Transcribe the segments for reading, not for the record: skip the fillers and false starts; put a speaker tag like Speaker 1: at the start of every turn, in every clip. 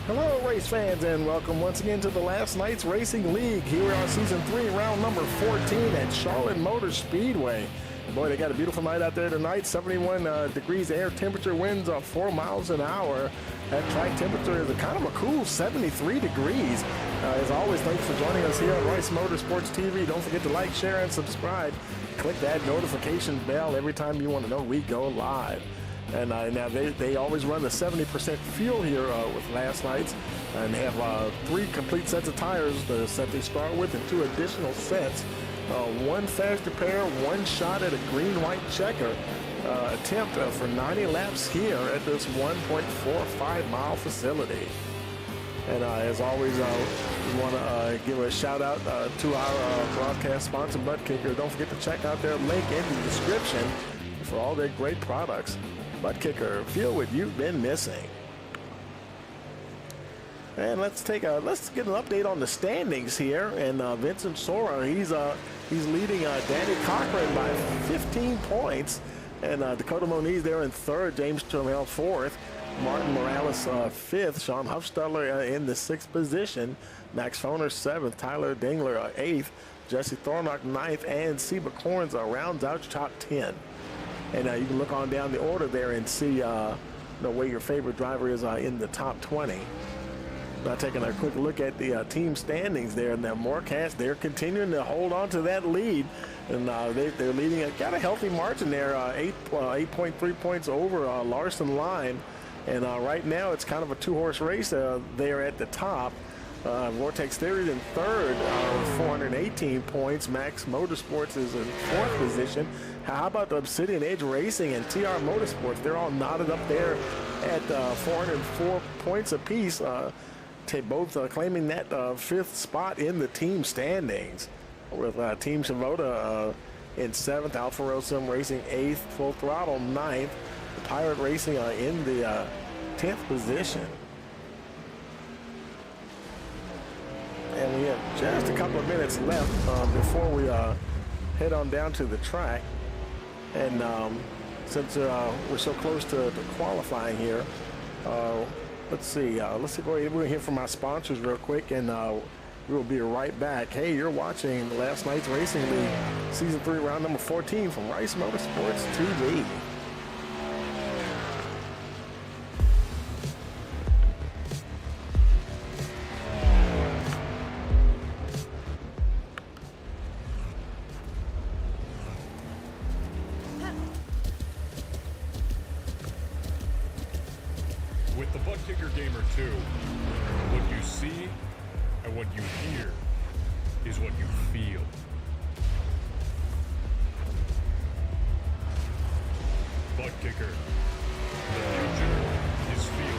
Speaker 1: Hello, race fans, and welcome once again to the Last Night's Racing League. Here we are, Season 3, round number 14 at Charlotte Motor Speedway. And boy, they got a beautiful night out there tonight. 71 degrees air temperature, winds 4 miles an hour. That track temperature is a kind of a cool 73 degrees. As always, thanks for joining us here on Rice Motorsports TV. Don't forget to like, share, and subscribe. Click that notification bell every time you want to know we go live. And now they always run the 70% fuel here with Last Night's, and they have 3 complete sets of tires, the set they start with, and 2 additional sets. 1 fast repair, 1 shot at a green-white checker attempt for 90 laps here at this 1.45-mile facility. And as always, we want to give a shout out to our broadcast sponsor, Butt Kicker. Don't forget to check out their link in the description for all their great products. Butt Kicker, feel what you've been missing. And let's get an update on the standings here. And Vincent Sora, he's leading Danny Cochran by 15 points. And Dakota Moniz there in 3rd, James Turmel 4th, Martin Morales 5th, Sean Huffstadler in the 6th position, Max Foner 7th, Tyler Dingler 8th, Jesse Thornock 9th, and Seba Corns rounds out your top 10. And you can look on down the order there and see where your favorite driver is in the top 20. Now taking a quick look at the team standings there, and the Morecast, they're continuing to hold on to that lead. And they're leading, got a healthy margin there, 8.3 points over Larson Line. And right now it's kind of a 2-horse race there at the top. Vortex Theory in 3rd with 418 points. Max Motorsports is in 4th position. How about the Obsidian Edge Racing and TR Motorsports? They're all knotted up there at 404 points apiece, both claiming that 5th spot in the team standings. With Team Shimoda in 7th, Alfa Romeo Racing 8th, Full Throttle 9th, Pirate Racing in the 10th position. And we have just a couple of minutes left before we head on down to the track. And since we're so close to qualifying here, let's see. Let's go ahead. We'll hear from our sponsors real quick, and we'll be right back. Hey, you're watching Last Night's Racing League, Season 3, round number 14 from Rice Motorsports TV.
Speaker 2: With the Butt Kicker Gamer 2, what you see and what you hear is what you feel. Butt Kicker, the future is feeling.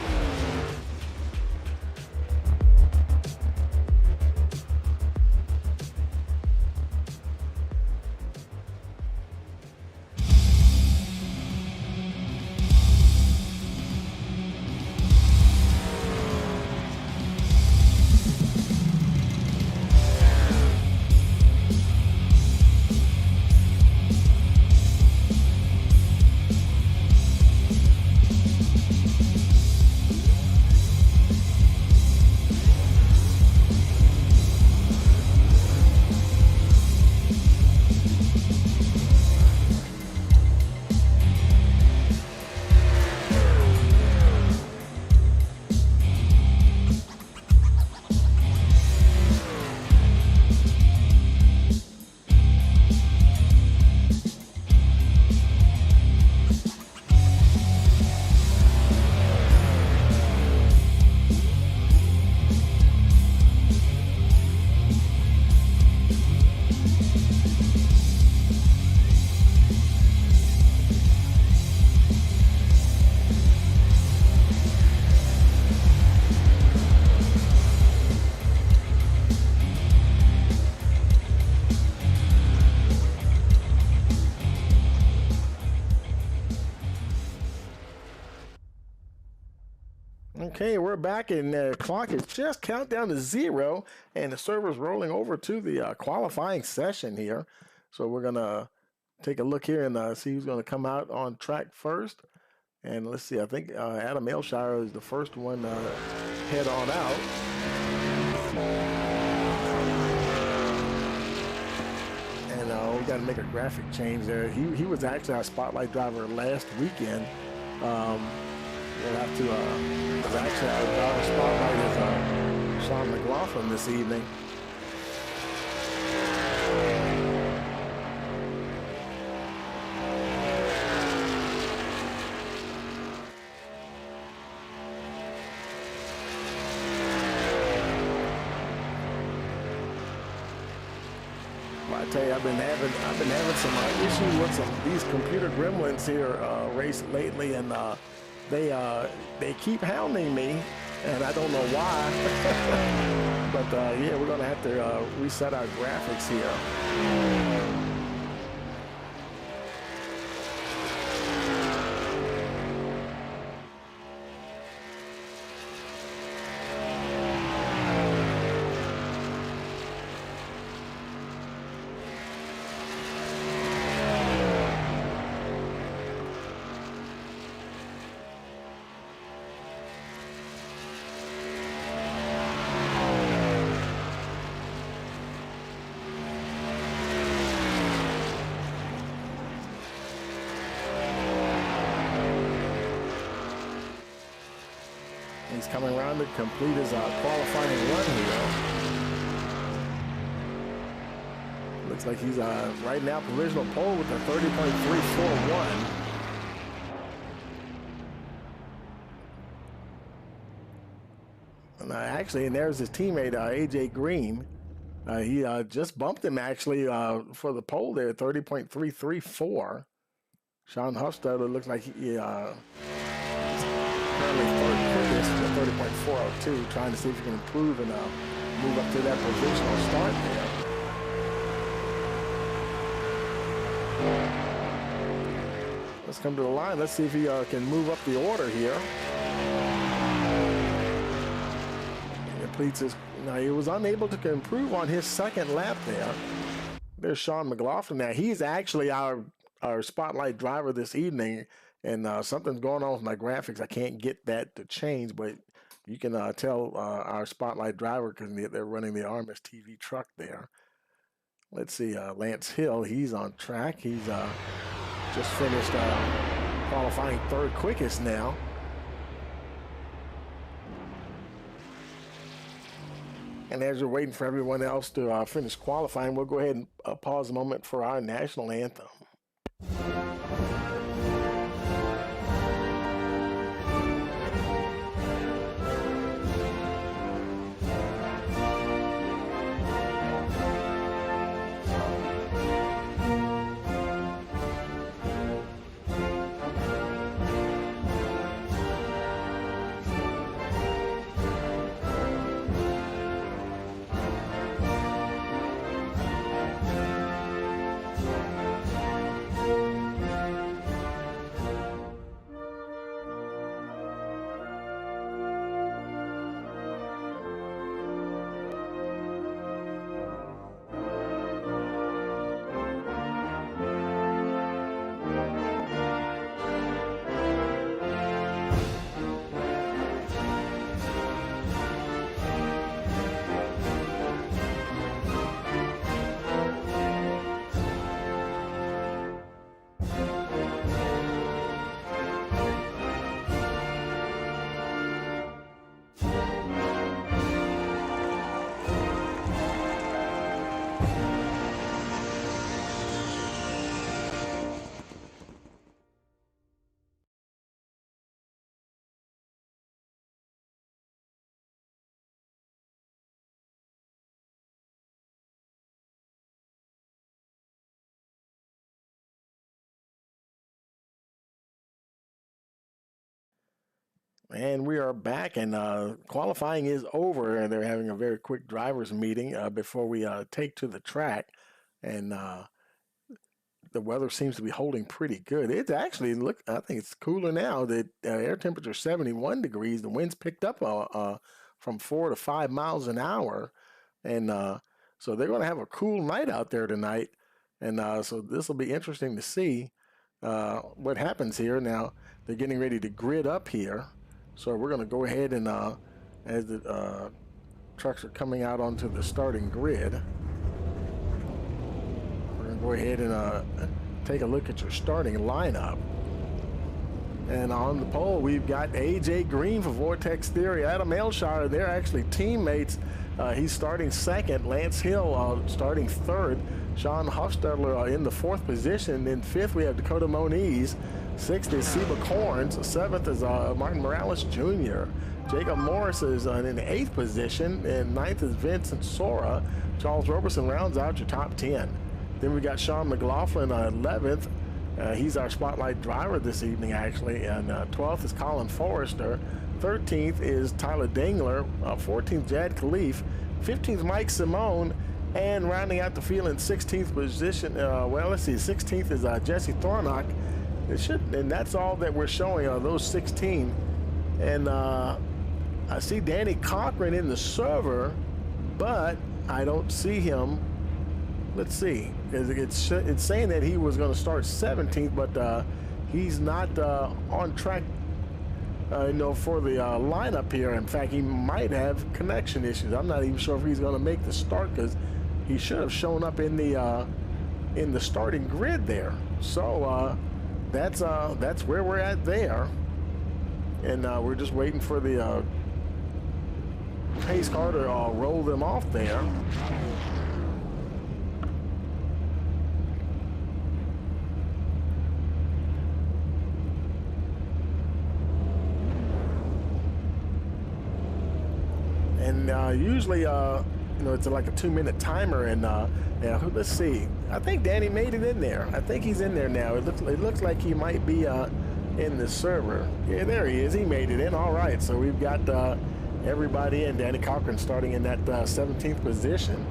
Speaker 1: Okay, we're back, and the clock is just countdown to 0, and the server's rolling over to the qualifying session here. So we're going to take a look here and see who's going to come out on track first. And let's see, I think Adam Elshire is the first one head on out. And we got to make a graphic change there. He was actually our spotlight driver last weekend. We'll have to, because actually our driver spotlight is Sean McLaughlin this evening. I tell you, I've been having some issues with these computer gremlins here race lately, and they keep hounding me, and I don't know why. But yeah, we're gonna have to reset our graphics here. He's coming around to complete his qualifying run here. Looks like he's right now provisional pole with a 30.341. And actually, and there's his teammate AJ Green. He just bumped him actually for the pole there, 30.334. Sean Hofstadter looks like he currently third quickest with 30.402, trying to see if he can improve and move up to that provisional start there. Let's come to the line. Let's see if he can move up the order here. He completes his. Now he was unable to improve on his second lap there. There's Sean McLaughlin. Now he's actually our spotlight driver this evening. And something's going on with my graphics. I can't get that to change, but you can tell our spotlight driver because they're running the RMS TV truck there. Let's see, Lance Hill, he's on track. He's just finished qualifying third quickest now. And as we're waiting for everyone else to finish qualifying, we'll go ahead and pause a moment for our national anthem. And we are back, and qualifying is over, and they're having a very quick drivers meeting before we take to the track. And the weather seems to be holding pretty good. It's actually, look, I think it's cooler now. The air temperature is 71 degrees. The winds picked up from 4 to 5 miles an hour. And so they're going to have a cool night out there tonight. And so this will be interesting to see what happens here. Now, they're getting ready to grid up here. So we're going to go ahead and, as the trucks are coming out onto the starting grid, we're going to go ahead and take a look at your starting lineup. And on the pole, we've got AJ Green for Vortex Theory. Adam Elshire, they're actually teammates. He's starting second. Lance Hill starting third. Sean Hofstadler in the fourth position. In fifth, we have Dakota Moniz. Sixth is Seba Corns. Seventh is Martin Morales Jr. Jacob Morris is in the eighth position. And ninth is Vincent Sora. Charles Roberson rounds out your top 10. Then we got Sean McLaughlin 11th. He's our spotlight driver this evening, actually. And 12th is Colin Forrester. 13th is Tyler Dingler. 14th, Jad Khalif. 15th, Mike Simone. And rounding out the field in 16th position, 16th is Jesse Thornock. And that's all that we're showing, those 16. And I see Danny Cochran in the server, but I don't see him. Let's see. It's saying that he was going to start 17th, but he's not on track, for the lineup here. In fact, he might have connection issues. I'm not even sure if he's going to make the start, because he should have shown up in the starting grid there. So that's where we're at there, and we're just waiting for the pace car to roll them off there. And usually, it's like a 2-minute timer. And let's see. I think Danny made it in there. I think he's in there now. It looks like he might be in the server. Yeah, there he is. He made it in. All right. So we've got everybody in. Danny Cochran starting in that 17th position.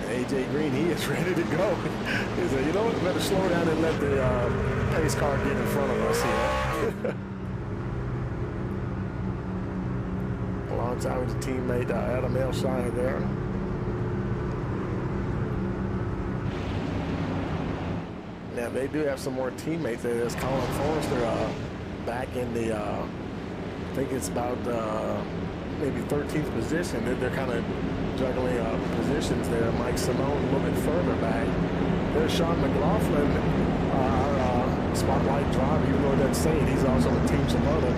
Speaker 1: AJ Green, he is ready to go. He said, you know what, better slow down and let the pace car get in front of us here. Alongside with his teammate Adam Elshire there. Now they do have some more teammates there. There's Colin Forrester back in the, I think it's about maybe 13th position. They're kind of juggling positions there. Mike Simone a little bit further back. There's Sean McLaughlin, our spotlight driver, even though it doesn't say it, he's also a Team Shimoda.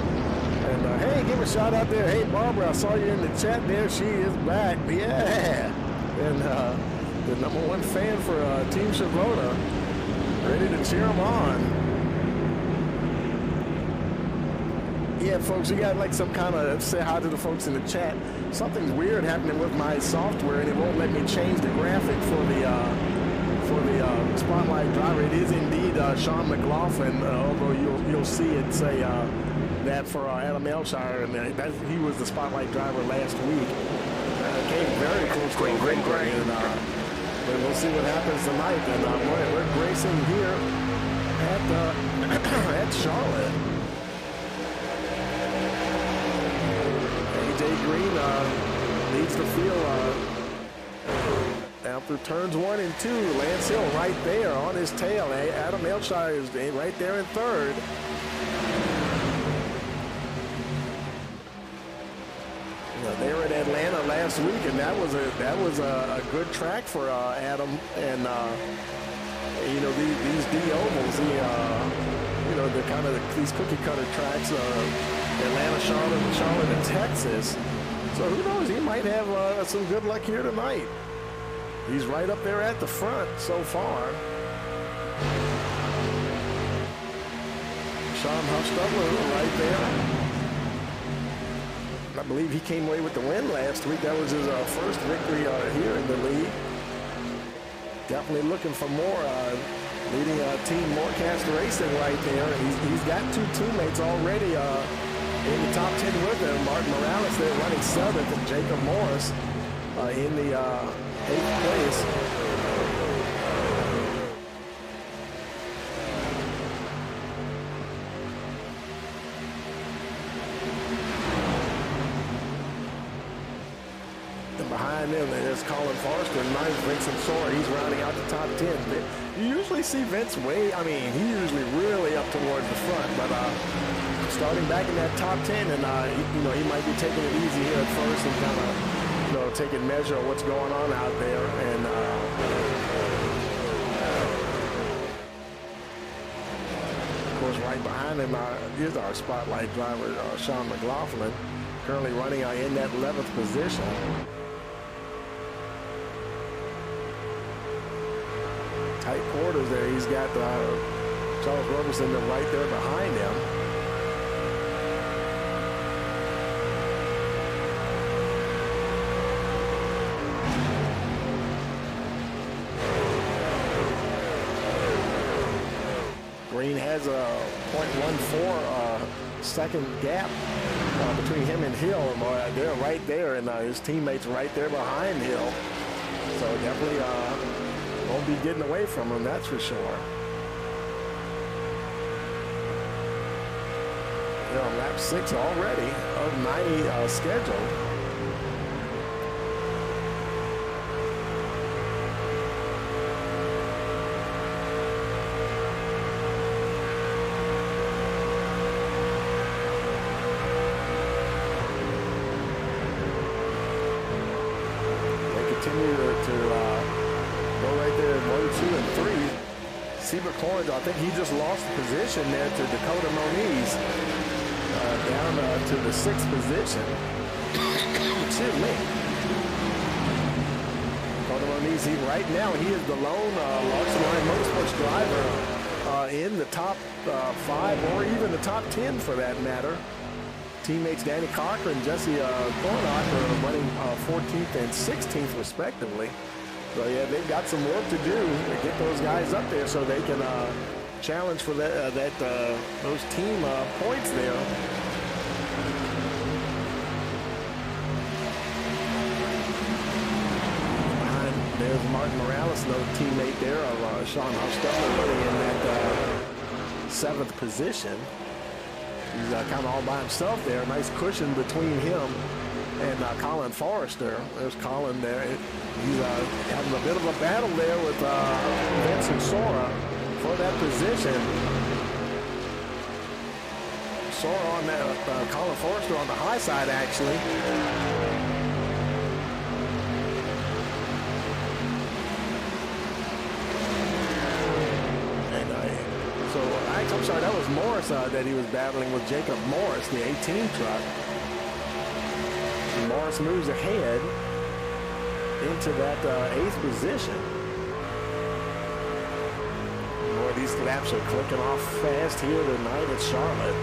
Speaker 1: And hey, give a shout out there. Hey, Barbara, I saw you in the chat there. She is back. Yeah. And the #1 fan for Team Shimoda, ready to cheer them on. Yeah, folks, we got like some kind of, say hi to the folks in the chat. Something's weird happening with my software, and it won't let me change the graphic for the spotlight driver. It is indeed Sean McLaughlin, although you'll see it say that for Adam Elshire, and he was the spotlight driver last week. Came very close to a green, and we'll see what happens tonight. And we're racing here at Charlotte. AJ Green leads the field after turns 1 and 2. Lance Hill right there on his tail. Adam Elshire is right there in third. They were at Atlanta last week, and that was a good track for Adam. And these D ovals, the kind of these cookie cutter tracks. Atlanta, Charlotte, and Texas. So who knows? He might have some good luck here tonight. He's right up there at the front so far. Sean Hofstadler right there. I believe he came away with the win last week. That was his first victory here in the league. Definitely looking for more. Leading Team Morecast Racing right there. And he's got 2 teammates already in the top 10 with him. Martin Morales there running 7th, and Jacob Morris in the 8th place. behind them, there's Colin Forrester, ninth, Vincent Sora. He's rounding out the top 10. You usually see Vince he usually really up towards the front, but starting back in that top 10, and he might be taking it easy here at first and kind of, taking measure of what's going on out there. And of course, right behind him is our spotlight driver, Sean McLaughlin, currently running in that 11th position. Tight quarters there. He's got Charles Roberson right there behind him. Green has a 0.14 second gap between him and Hill. They're right there, and his teammates right there behind Hill. So definitely won't be getting away from him, that's for sure. They're on lap 6 already of 90 scheduled. Continue to go right there, 1, 2, and 3. Seaver Corns, I think he just lost the position there to Dakota Moniz, down to the 6th position. Excuse me. Dakota Moniz, right now, he is the lone Larson Line Motorsports driver in the top 5 or even the top 10 for that matter. Teammates Danny Cochran and Jesse Thornock are running 14th and 16th respectively. So yeah, they've got some work to do to get those guys up there so they can challenge for those team points there. Behind there's Martin Morales, no teammate there of Sean Hofstadler running in that 7th position. He's kind of all by himself there. Nice cushion between him and Colin Forrester. There's Colin there. He's having a bit of a battle there with Vincent Sora for that position. Sora on that, Colin Forrester on the high side, actually. I'm sorry, that was Morris that he was battling with Jacob Morris, the 18 truck. And Morris moves ahead into that 8th position. Boy, these laps are clicking off fast here tonight at Charlotte.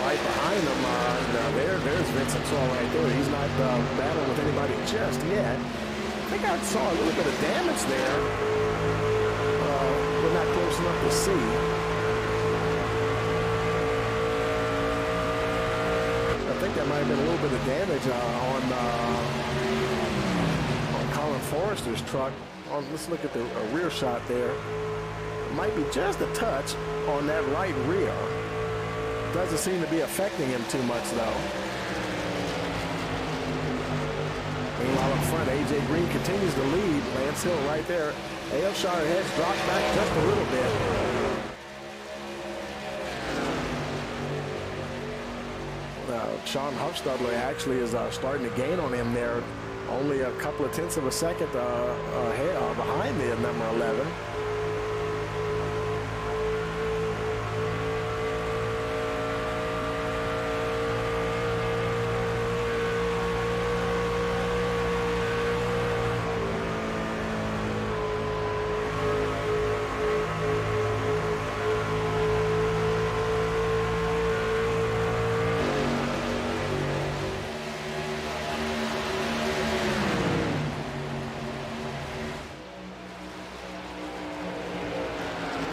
Speaker 1: Right behind them, there's Vincent Sora right there. He's not battling with anybody just yet. I think I saw a little bit of damage there. We're not close enough to see. I think there might have been a little bit of damage on Colin Forrester's truck. Let's look at the rear shot there. It might be just a touch on that right rear. Doesn't seem to be affecting him too much, though. Meanwhile, up front, A.J. Green continues to lead. Lance Hill right there. Ailshire has dropped back just a little bit. Sean Hofstadler actually is starting to gain on him there. Only a couple of tenths of a second behind the number 11.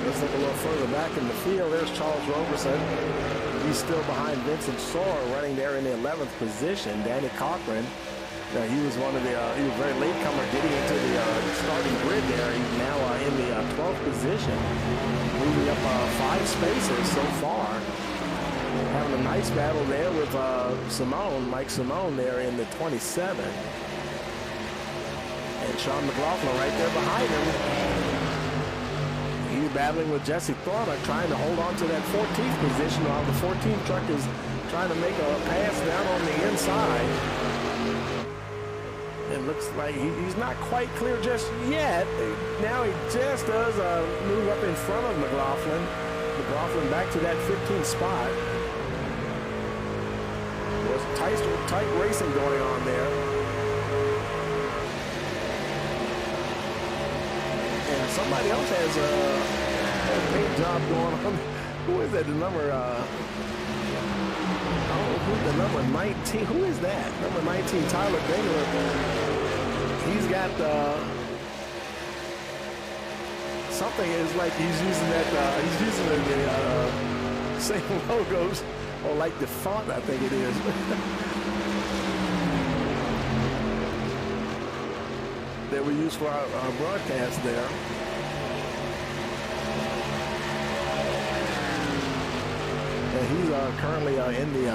Speaker 1: Let's look a little further back in the field. There's Charles Roberson. He's still behind Vincent Sora, running there in the 11th position. Danny Cochran, he was he was a very late comer getting into the starting grid there. He's now in the 12th position, moving up 5 spaces so far. having a nice battle there with Mike Simone there in the 27. And Sean McLaughlin right there behind him. He's battling with Jesse Thornton, trying to hold on to that 14th position while the 14th truck is trying to make a pass down on the inside. It looks like he's not quite clear just yet. Now he just does move up in front of McLaughlin. McLaughlin back to that 15th spot. There's tight racing going on there. And somebody else has a great job going on. Who is that? The number, the number 19. Who is that? Number 19, Tyler Dingler. He's got something is like he's using that. He's using the same logos or like the font. I think it is. That we use for our broadcast there. And he's currently in the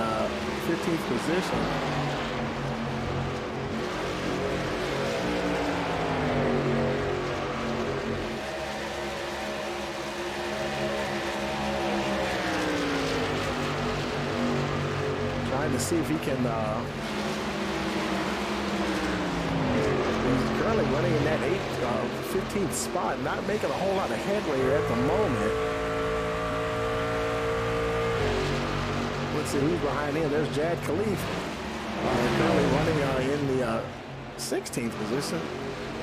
Speaker 1: 15th position. Trying to see if he can. He's currently running in that 15th spot, not making a whole lot of headway at the moment. Let's see who's behind him. There's Jad Khalif, currently running in the 16th position.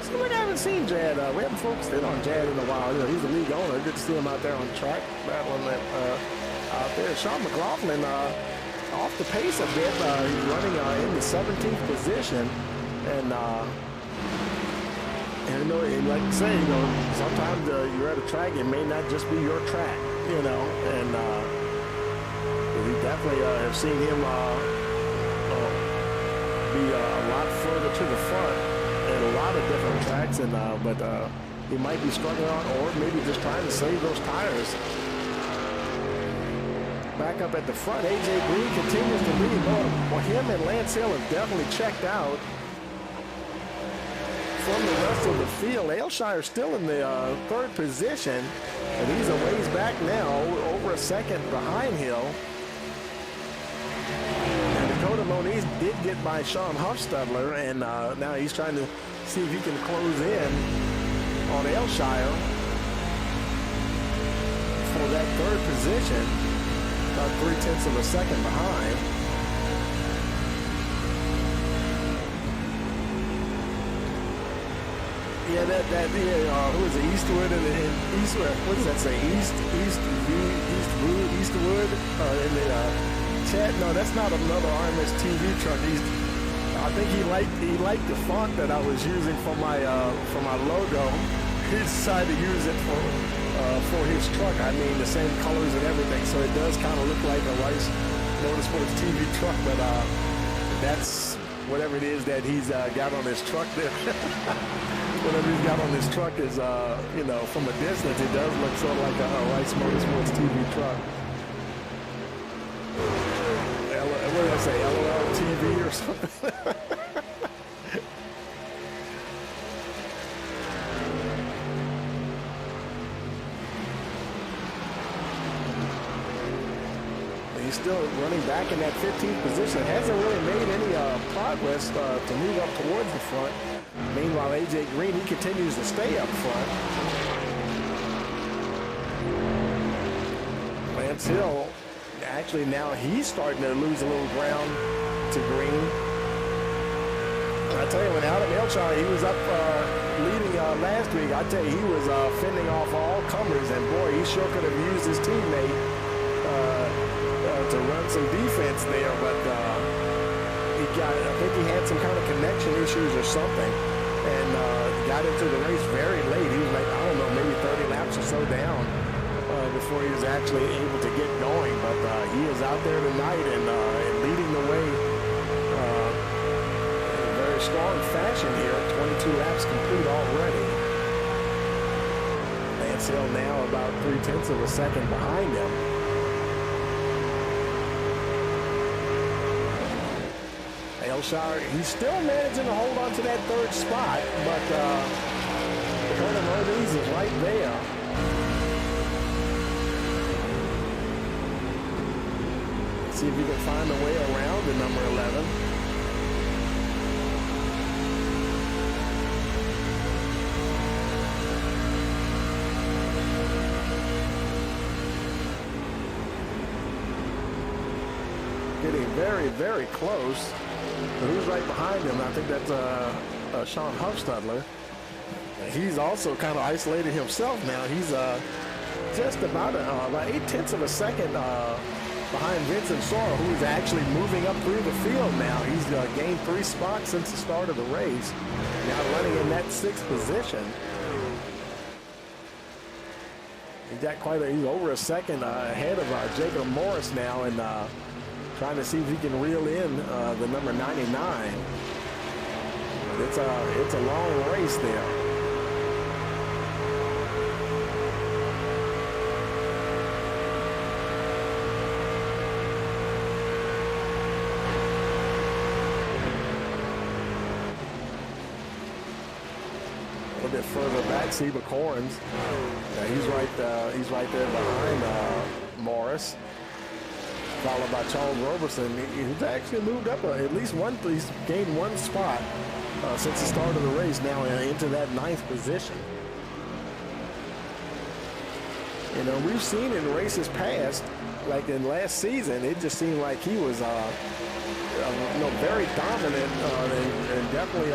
Speaker 1: Seems like I haven't seen Jad. We haven't focused in on Jad in a while. You know, he's the league owner. Good to see him out there on track, battling that out there. Sean McLaughlin off the pace a bit. He's running in the 17th position, and you know, like I say, you know, sometimes you're at a track, it may not just be your track, you know, and we definitely have seen him be a lot further to the front at a lot of different tracks, and but he might be struggling on, or maybe just trying to save those tires. Back up at the front, AJ Green continues to lead. Well, him and Lance Hill have definitely checked out from the rest of the field. Aylshire still in the third position, and he's a ways back now, over a second behind Hill. And Dakota Moniz did get by Sean Huffstudler, and now he's trying to see if he can close in on Aylshire for that third position, about 0.3 of a second behind. Yeah, who is it? Eastwood and Eastwood. What does that say? Eastwood in the chat. No, that's not another RMS TV truck. I think he liked the font that I was using for my logo. He decided to use it for his truck. I mean, the same colors and everything, so it does kind of look like a Rice Motorsports TV truck, but that's whatever it is that he's got on his truck there. Whatever he's got on his truck is, you know, from a distance, it does look sort of like a Rice Motorsports TV truck. What did I say, LOL TV or something? He's still running back in that 15th position. Hasn't really made any progress to move up towards the front. Meanwhile, AJ Green, he continues to stay up front. Lance Hill, actually now he's starting to lose a little ground to Green. I tell you, when Adam Aylshire, he was up leading last week, I tell you, he was fending off all comers, and boy, he sure could have used his teammate to run some defense there, but I think he had some kind of connection issues or something, and got into the race very late. He was like, I don't know, maybe 30 laps or so down before he was actually able to get going, but he is out there tonight and leading the way in a very strong fashion here. 22 laps complete already. Lance Hill now about 0.3 of a second behind him. Elshire, he's still managing to hold on to that third spot, but Dakota Moniz is right there. Let's see if he can find a way around the number 11. Getting very, very close. But who's right behind him? I think that's Sean Hufstedler. He's also kind of isolated himself now. He's just about 8/10 of a second behind Vincent Sora, who's actually moving up through the field now. He's gained 3 spots since the start of the race. Now running in that 6th position. He's over a second ahead of Jacob Morris now, and trying to see if he can reel in the number 99. It's a long race there. A little bit further back, Seba Corns. He's right there behind Morris, followed by Charles Roberson. He's actually moved up at least one. He's gained 1 spot since the start of the race, now into that 9th position. You know, we've seen in races past, like in last season, it just seemed like he was very dominant, and definitely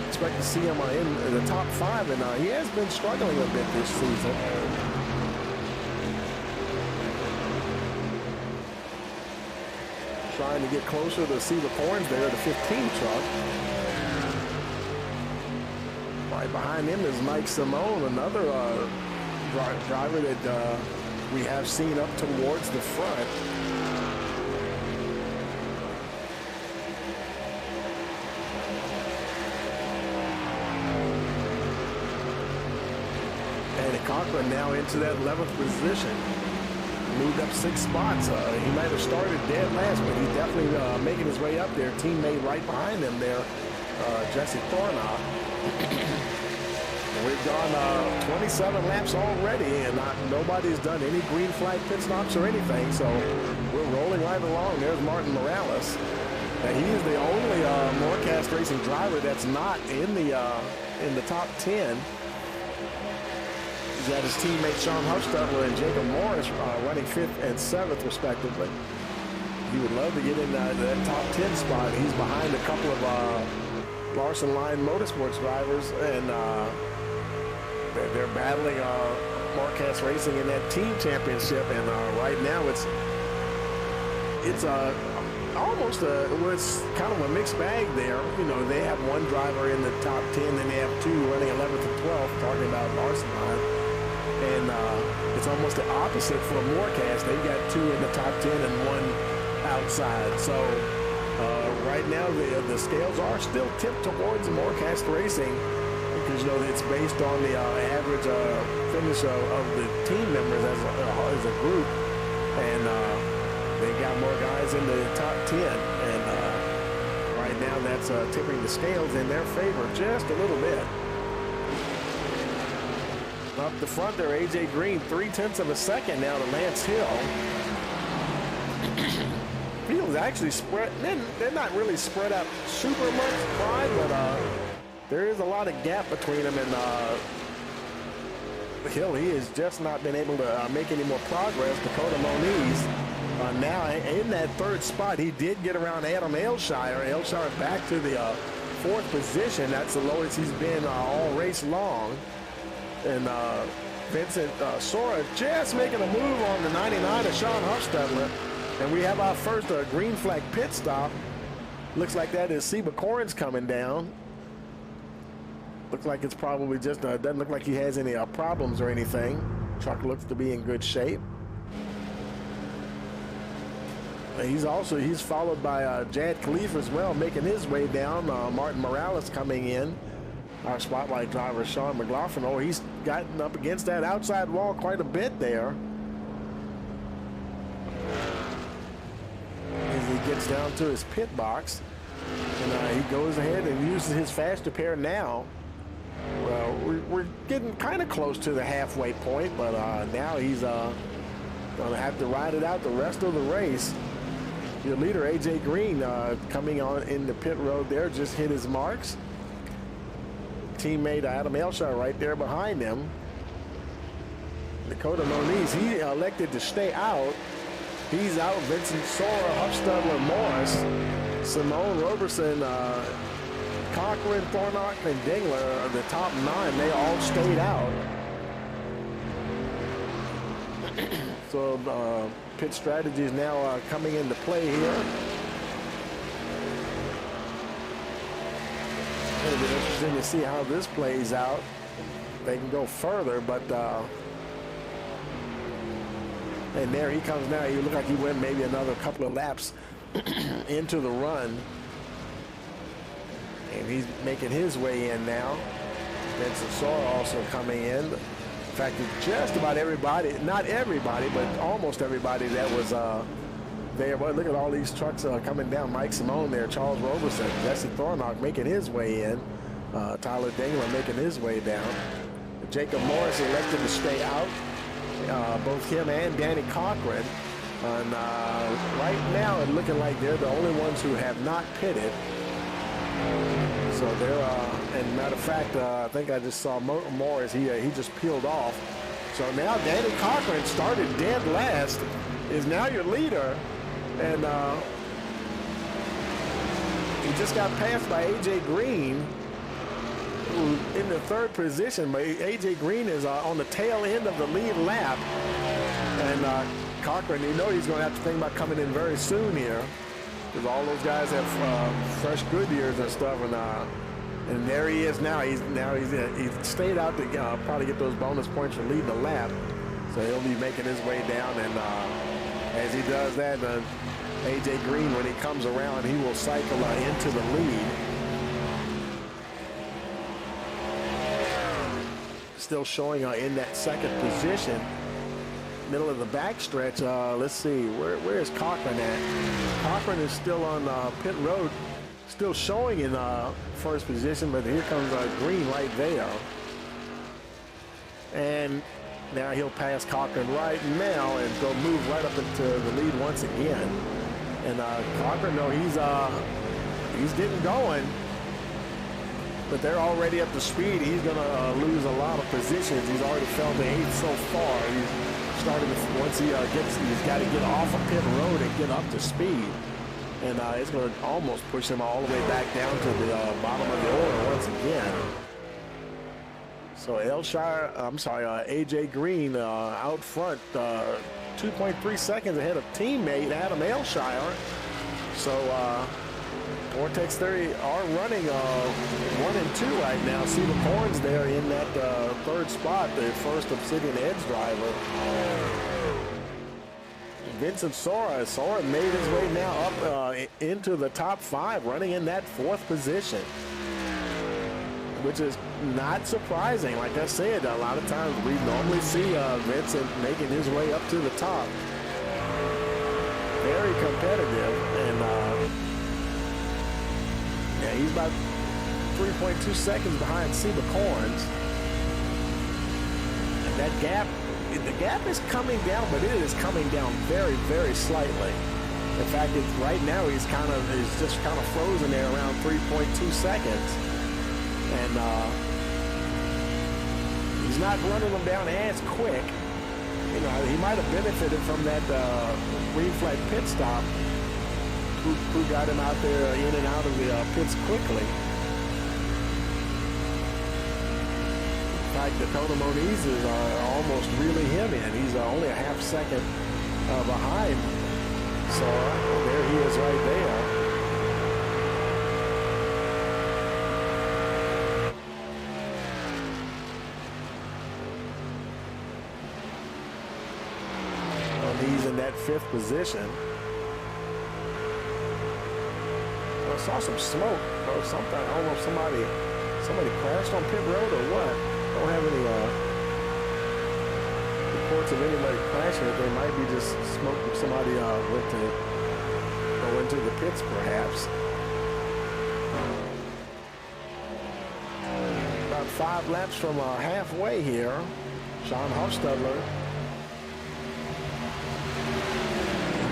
Speaker 1: expect to see him in the top 5, and he has been struggling a bit this season. Trying to get closer to Seba Corns there, the 15 truck. Right behind him is Mike Simone, another driver that we have seen up towards the front. Danny Cochran now into that 11th position. Moved up 6 spots. He might have started dead last, but he's definitely making his way up there. Teammate right behind him there, Jesse Thornock. We've gone 27 laps already, and nobody's done any green flag pit stops or anything, so we're rolling right along. There's Martin Morales. And he is the only Morecast Racing driver that's not in the top 10. He's got his teammate Sean Hufstedler and Jacob Morris running 5th and 7th respectively. He would love to get in that top 10 spot. He's behind a couple of Larson Line Motorsports drivers, and they're battling Morecast Racing in that team championship. And right now it's almost it's kind of a mixed bag there. You know, they have 1 driver in the top 10, then they have 2 running 11th and 12th, talking about Larson Line. And it's almost the opposite for Morecast. They've got 2 in the top 10 and 1 outside. So right now the scales are still tipped towards Morecast Racing, because, you know, it's based on the average finish of the team members as a group. And they got more guys in the top 10. And right now that's tipping the scales in their favor just a little bit. Up the front there, AJ Green, 3/10 of a second now to Lance Hill. Field's actually spread. They're not really spread out super much wide, but there is a lot of gap between them and Hill. He has just not been able to make any more progress. Dakota Moniz now in that 3rd spot. He did get around Adam Elshire. Elshire back to the 4th position. That's the lowest he's been all race long. And Vincent Sora just making a move on the 99 of Sean Hufstedler. And we have our first green flag pit stop. Looks like that is Seba Corns coming down. Looks like it's probably just, doesn't look like he has any problems or anything. Truck looks to be in good shape. And he's followed by Jad Khalifa as well, making his way down. Martin Morales coming in. Our spotlight driver, Sean McLaughlin. Oh, he's gotten up against that outside wall quite a bit there. As he gets down to his pit box. he goes ahead and uses his faster pair now. Well, we're getting kind of close to the halfway point, but now he's going to have to ride it out the rest of the race. Your leader, AJ Green, coming on in the pit road there, just hit his marks. Teammate Adam Elshire right there behind him. Dakota Moniz, he elected to stay out. He's out. Vincent Sora, Huffstudler, Morris, Simone Roberson, Cochran, Thornock, and Dingler, the top 9, they all stayed out. So pit strategy is now coming into play here. It'll be interesting to see how this plays out. They can go further, but and there he comes now. He looked like he went maybe another couple of laps into the run. And he's making his way in now. Vincent Sora also coming in. In fact, just about everybody, not everybody, but almost everybody that was there. But look at all these trucks coming down. Mike Simone there, Charles Roberson, Jesse Thornock making his way in. Tyler Dingler making his way down. Jacob Morris elected to stay out. Both him and Danny Cochran. And right now, it's looking like they're the only ones who have not pitted. So they're, and matter of fact, I think I just saw Morris. He just peeled off. So now Danny Cochran started dead last, is now your leader, and he just got passed by AJ Green, who in the 3rd position. But AJ Green is on the tail end of the lead lap, and Cochran, you know, he's going to have to think about coming in very soon here. Because all those guys have fresh Goodyears and stuff, and there he is now. He's stayed out to probably get those bonus points for leading the lap. So he'll be making his way down, and as he does that, AJ Green, when he comes around, he will cycle into the lead. Still showing in that 2nd position. Middle of the backstretch. Let's see, where is Cochran at? Cochran is still on pit road, still showing in 1st position, but here comes Green right there. And now he'll pass Cochran right now and go move right up into the lead once again. And Cochran, though, he's getting going, but they're already up to speed. He's going to lose a lot of positions. He's already fell to 8th so far. Once he's got to get off of pit road and get up to speed, and it's going to almost push him all the way back down to the bottom of the order once again. So AJ Green out front, 2.3 seconds ahead of teammate Adam Elshire. So Vortex 30 are running 1 and 2 right now. See the Corns there in that 3rd spot, the first Obsidian Edge driver. Vincent Sora made his way now up into the top 5, running in that 4th position, which is not surprising. Like I said, a lot of times we normally see Vincent making his way up to the top. Very competitive, and yeah, he's about 3.2 seconds behind Seba Corns. And that gap, the gap is coming down, but it is coming down very, very slightly. In fact, right now he's just kind of frozen there around 3.2 seconds. And he's not running them down as quick. You know, he might have benefited from that green flag pit stop. Who got him out there in and out of the pits quickly. In fact, Dakota Moniz is almost reeling him in. He's only a half second behind. So there he is right there. He's in that 5th position. I saw some smoke or something. I don't know if somebody crashed on pit road or what. Don't have any reports of anybody crashing. They might be just smoke from somebody went to go into the pits perhaps. 5 laps from halfway here. Sean Hofstadler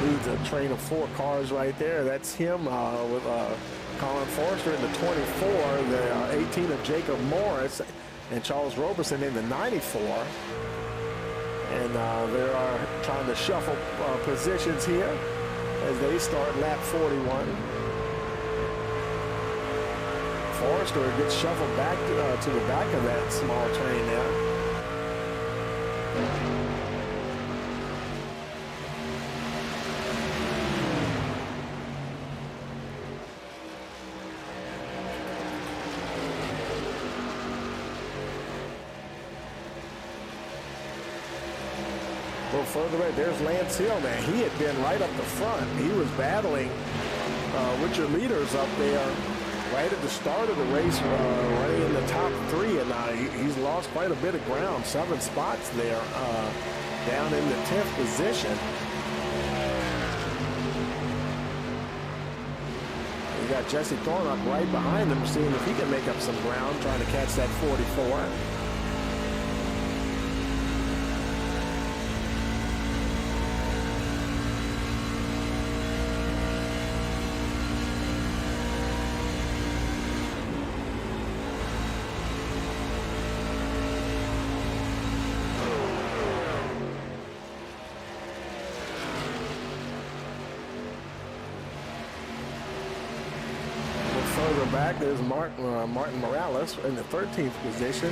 Speaker 1: leads a train of 4 cars right there. That's him with Colin Forrester in the 24, the 18 of Jacob Morris, and Charles Roberson in the 94. And they are trying to shuffle positions here as they start lap 41. Forrester gets shuffled back to the back of that small train there. A little further away, there's Lance Hill, man. He had been right up the front. He was battling with your leaders up there right at the start of the race, running in the top 3, and he's lost quite a bit of ground, 7 spots there, down in the 10th position. You got Jesse Thornock right behind him, seeing if he can make up some ground, trying to catch that 44. Further back, there's Martin Morales in the 13th position.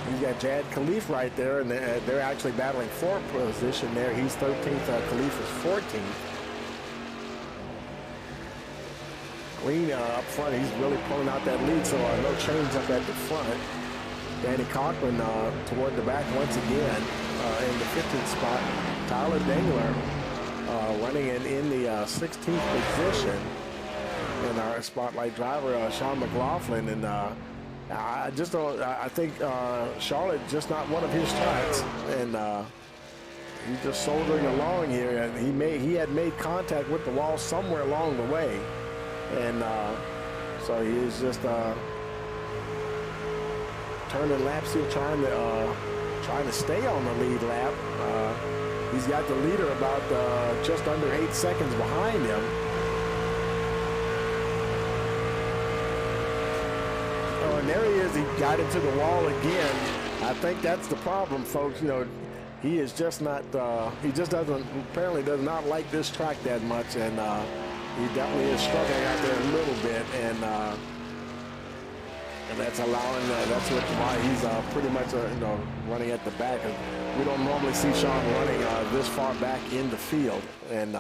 Speaker 1: You got Jad Khalif right there, and they're actually battling for position there. He's 13th, Khalif is 14th. Green up front, he's really pulling out that lead, so no change up at the front. Danny Cochran toward the back once again in the 15th spot. Tyler Dangler running in the 16th position. And our spotlight driver, Sean McLaughlin, and I just don't. I think Charlotte just not one of his tracks, and he's just soldiering along here. And he had made contact with the wall somewhere along the way, and so he is just turning laps here, trying to stay on the lead lap. He's got the leader about just under 8 seconds behind him. And there he is. He got into the wall again. I think that's the problem, folks. You know, he is just not. He just apparently does not like this track that much, and he definitely is struggling out there a little bit, and that's allowing. That's why he's pretty much running at the back. And we don't normally see Sean running this far back in the field, and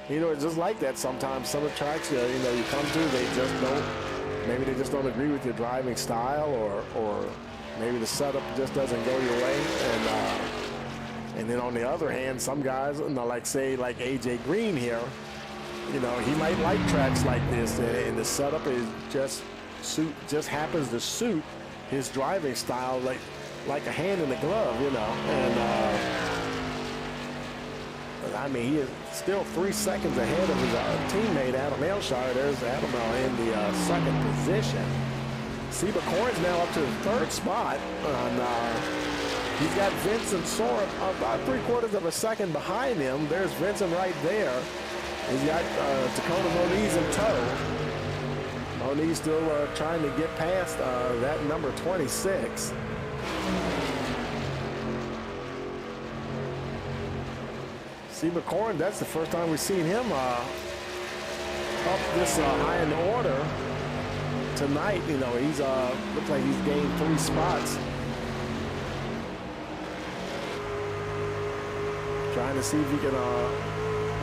Speaker 1: it's just like that sometimes. Some of the tracks, you come to, they just don't. Maybe they just don't agree with your driving style, or maybe the setup just doesn't go your way. And then on the other hand, some guys, like AJ Green here, he might like tracks like this, and the setup is just happens to suit his driving style like a hand in the glove, And I mean, he is still 3 seconds ahead of his teammate Adam Elshire. There's Adam in the 2nd position. Seba Corns now up to the 3rd spot. And he's got Vincent Sora about 3/4 of a second behind him. There's Vincent right there. He's got Dakota Moniz in tow. Moniz still trying to get past that number 26. Seba Corn, that's the first time we've seen him up this high in the order tonight. He's looks like he's gained 3 spots. Trying to see if he can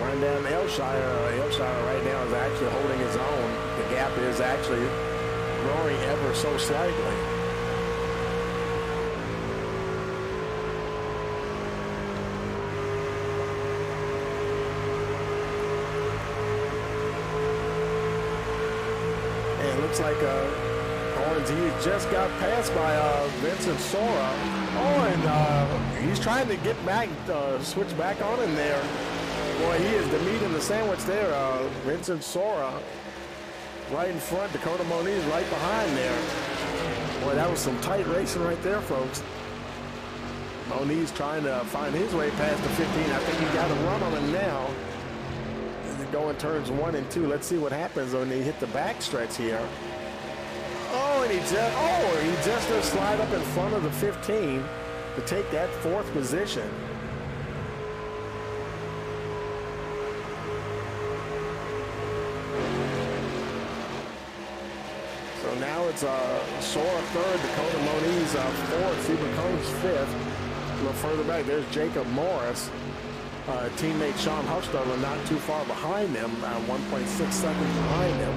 Speaker 1: run down Elshire. Elshire right now is actually holding his own. The gap is actually growing ever so slightly. Looks like Owens, he just got passed by Vincent Sora. Oh, and he's trying to get back, switch back on in there. Boy, he is the meat in the sandwich there. Vincent Sora right in front, Dakota Moniz right behind there. Boy, that was some tight racing right there, folks. Moniz trying to find his way past the 15. I think he got a run on him now. And they're going turns 1 and 2. Let's see what happens when they hit the back stretch here. Oh, and he just does slide up in front of the 15 to take that 4th position. So now it's Sora 3rd, Dakota Moniz 4th. He becomes 5th. A little further back, there's Jacob Morris. Teammate Sean Huffstadler not too far behind him, 1.6 seconds behind him.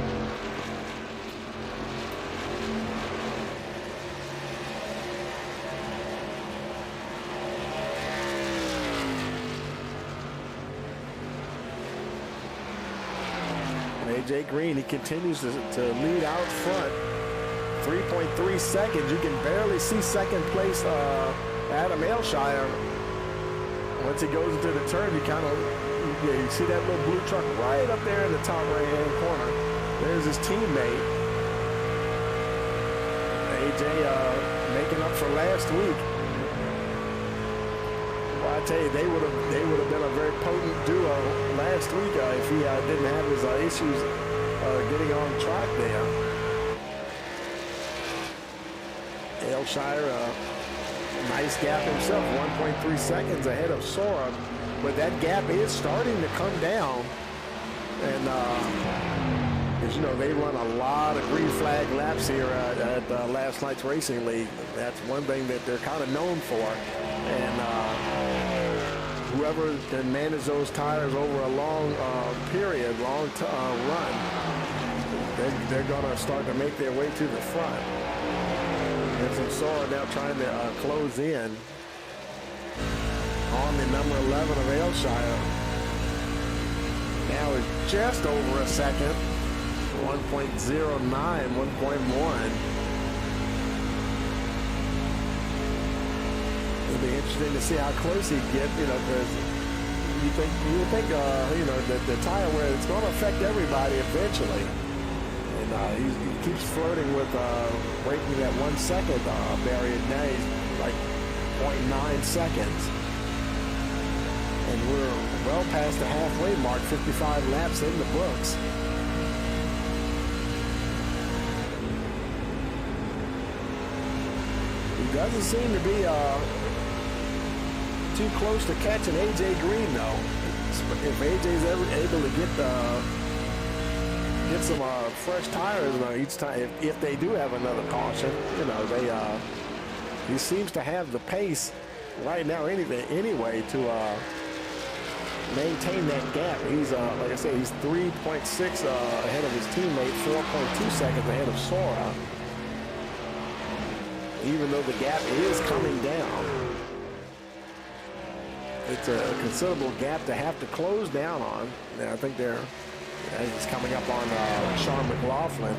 Speaker 1: AJ Green, he continues to lead out front. 3.3 seconds. You can barely see second place Adam Ailshire. Once he goes into the turn, you kind of you see that little blue truck right up there in the top right-hand corner. There's his teammate. AJ making up for last week. Well, I tell you, they would have been a very potent duo last week if he didn't have his issues getting on track there. Ailshire, nice gap himself, 1.3 seconds ahead of Sora, but that gap is starting to come down. And as you know, they run a lot of green flag laps here at last night's Racing League. That's one thing that they're kind of known for. And whoever can manage those tires over a long period, run, they're going to start to make their way to the front. And Sora now trying to close in on the number 11 of Ailshire. Now it's just over a second, 1.09, 1.1. It'll be interesting to see how close he gets, because you think, the tire wear, it's going to affect everybody eventually. And he keeps flirting with breaking that 1 second barrier. Now he's like 0.9 seconds. And we're well past the halfway mark, 55 laps in the books. He doesn't seem to be too close to catching AJ Green, though. If AJ's ever able to get some fresh tires each time, if they do have another caution, he seems to have the pace right now anyway to maintain that gap. He's like I said, he's 3.6 ahead of his teammate, 4.2 seconds ahead of Sora. Even though the gap is coming down, it's a considerable gap to have to close down on. Now, I think he's coming up on Sean McLaughlin,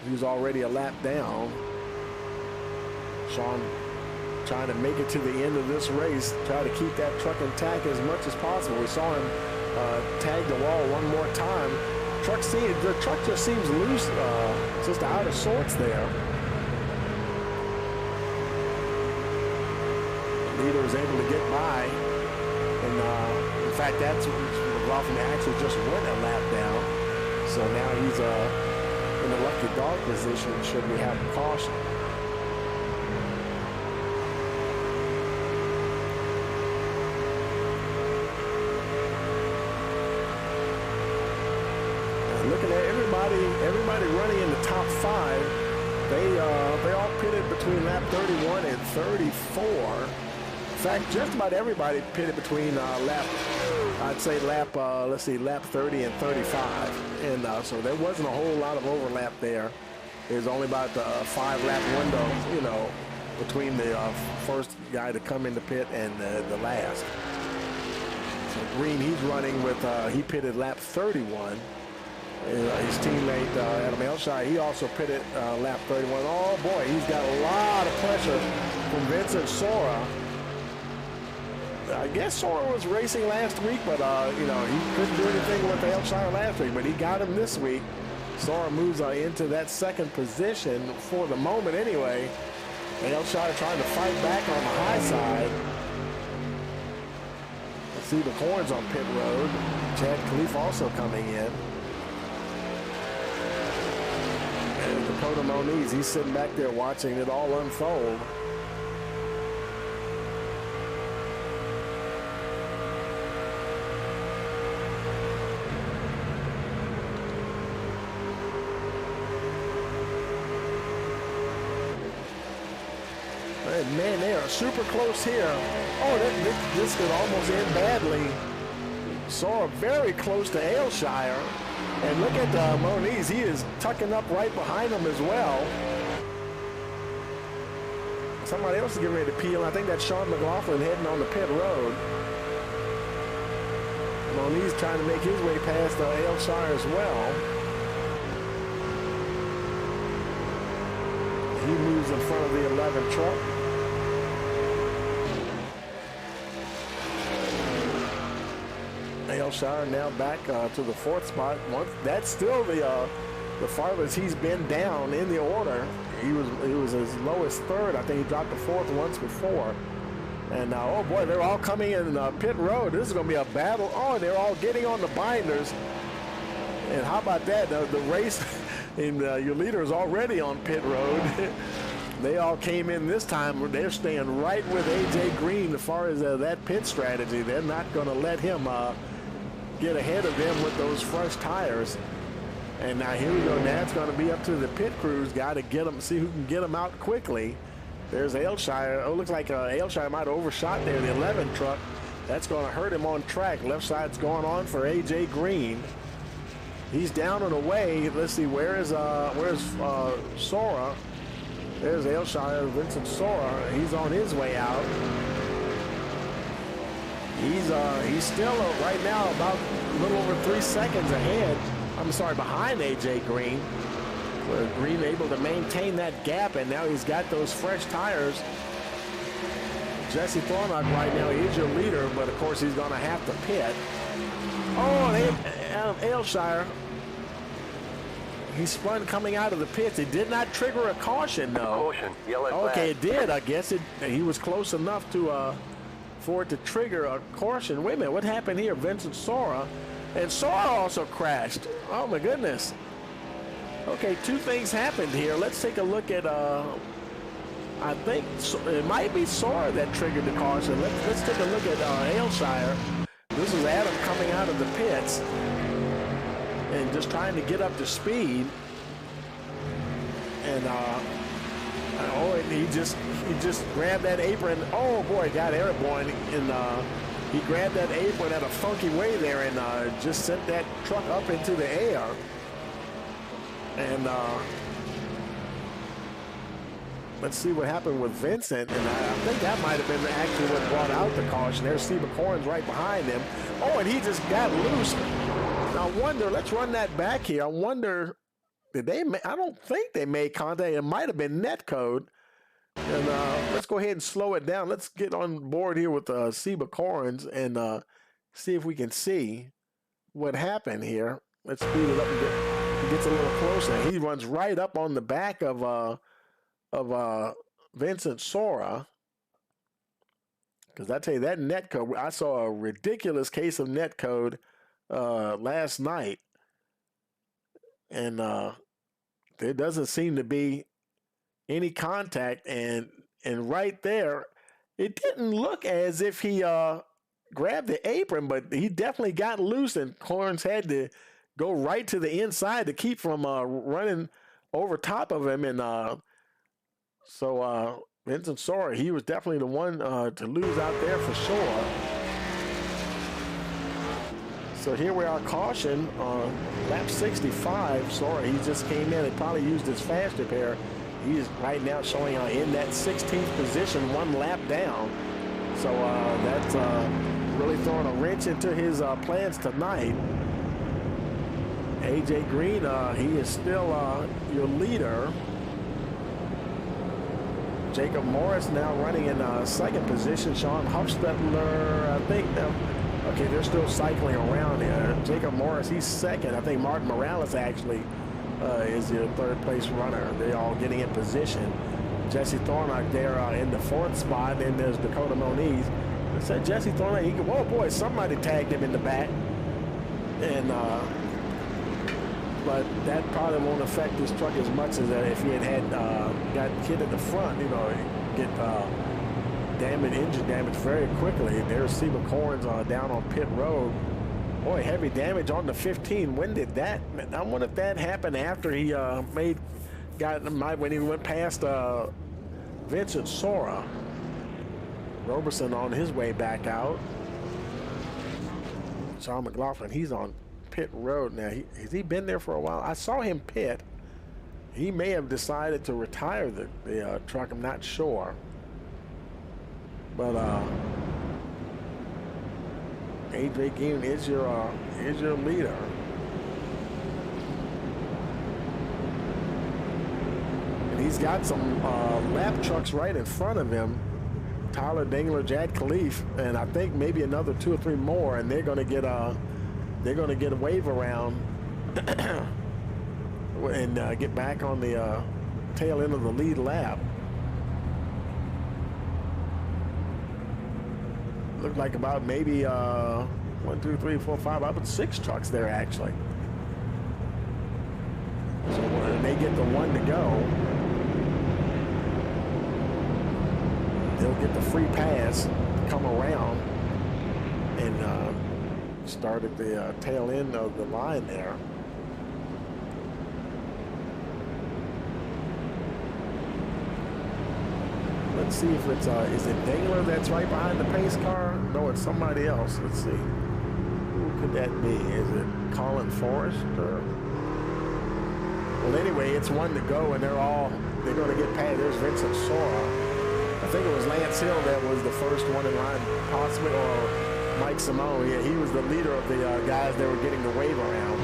Speaker 1: who's already a lap down. Sean trying to make it to the end of this race, try to keep that truck intact as much as possible. We saw him tag the wall one more time. The truck just seems loose, just out of sorts there. Leader was able to get by, and in fact, that's McLaughlin actually just went a lap down. So now he's in a lucky dog position should we have caution. Looking at everybody running in the top 5, they all pitted between lap 31 and 34. In fact, just about everybody pitted between lap 30 and 35. And so there wasn't a whole lot of overlap there. There's only about a 5-lap window, between the first guy to come in the pit and the last. So Green, he's running with, he pitted lap 31. His teammate Adam Ailshire, he also pitted lap 31. Oh boy, he's got a lot of pressure from Vincent Sora. I guess Sora was racing last week, but he couldn't do anything with Ailshire last week, but he got him this week. Sora moves into that second position for the moment anyway. Elshire trying to fight back on the high side. Let's see the Corns on pit road. Chad Khalif also coming in. And Dakota Moniz, he's sitting back there watching it all unfold. Man, they are super close here. Oh, this could almost end badly. Sora very close to Aylshire. And look at Moniz. He is tucking up right behind him as well. Somebody else is getting ready to peel. I think that's Sean McLaughlin heading on the pit road. Moniz trying to make his way past Aylshire as well. He moves in front of the 11 truck. Aylshire now back to the 4th spot. That's still the farthest he's been down in the order. He was as low as 3rd. I think he dropped to 4th once before. And oh boy, they're all coming in pit road. This is going to be a battle. Oh, they're all getting on the binders. And how about that? The race, and your leader is already on pit road. They all came in this time. They're staying right with AJ Green as far as that pit strategy. They're not going to let him get ahead of them with those fresh tires. And now here we go. Now it's going to be up to the pit crews guy to get them, see who can get them out quickly. There's Aylshire. Oh, looks like Aylshire might have overshot there, the 11 truck. That's going to hurt him on track. Left side's going on for AJ Green. He's down and away. Let's see, where's Sora? There's Aylshire, Vincent Sora. He's on his way out. He's still right now about a little over 3 seconds ahead. I'm sorry, behind AJ Green. Where Green able to maintain that gap, and now he's got those fresh tires. Jesse Thornock right now, he's your leader, but of course he's going to have to pit. Oh, Aylshire. He spun coming out of the pits. It did not trigger a caution, though.
Speaker 3: Caution, yellow flag.
Speaker 1: Okay, it did. I guess he was close enough to for it to trigger a caution. Wait a minute, what happened here? Vincent Sora, and Sora also crashed. Oh my goodness. Okay, 2 things happened here. Let's take a look at. I think it might be Sora that triggered the caution. Let's take a look at Aylshire. This is Adam coming out of the pits and just trying to get up to speed. And and he just grabbed that apron. Oh boy, got airborne, and he grabbed that apron at a funky way there, and just sent that truck up into the air. And let's see what happened with Vincent. And I think that might have been actually what brought out the caution. There's Steve McCorns right behind him. Oh, and he just got loose. Now, I wonder, let's run that back here. I wonder, I don't think they made contact. It might have been netcode. And let's go ahead and slow it down. Let's get on board here with Seba Corns and see if we can see what happened here. Let's speed it up and he gets a little closer. He runs right up on the back of Vincent Sora. Because I tell you, that netcode, I saw a ridiculous case of netcode last night. And there doesn't seem to be any contact. And right there, it didn't look as if he grabbed the apron, but he definitely got loose, and Corns had to go right to the inside to keep from running over top of him. And so Vincent Sora, he was definitely the one to lose out there for sure. So here we are, caution on lap 65. Sora, he just came in and probably used his faster pair. He's right now showing in that 16th position, 1 lap down. So that's really throwing a wrench into his plans tonight. AJ Green, he is still your leader. Jacob Morris now running in 2nd position. Sean Hofstetler, I think. Okay, they're still cycling around here. Jacob Morris, he's 2nd. I think Martin Morales actually is your third place runner. They're all getting in position. Jesse Thornock there in the fourth spot. Then there's Dakota Moniz. I said Jesse Thornock, whoa boy, somebody tagged him in the back. And but that probably won't affect his truck as much as if he had got hit at the front, you know, get engine damage very quickly. There's Steve Corns down on pit road. Boy, heavy damage on the 15. When did that? I wonder if that happened after he when he went past Vincent Sora. Roberson on his way back out. Sean McLaughlin, he's on pit road now. Has he been there for a while? I saw him pit. He may have decided to retire the truck. I'm not sure. But AJ Gein is your leader. And he's got some lap trucks right in front of him. Tyler Dingler, Jad Khalif, and I think maybe another 2 or 3 more, and they're going to get a wave around and get back on the tail end of the lead lap. Looked like about maybe 1, 2, 3, 4, 5, about 6 trucks there actually. So when they get the 1 to go, they'll get the free pass, come around, and start at the tail end of the line there. Let's see if it's is it Dingler that's right behind the pace car? No, it's somebody else. Let's see. Who could that be? Is it Colin Forrest or? Well, anyway, it's 1 to go, and they're going to get past. There's Vincent Sora. I think it was Lance Hill that was the first one in line, possibly, or Mike Simone. Yeah, he was the leader of the guys that were getting the wave around.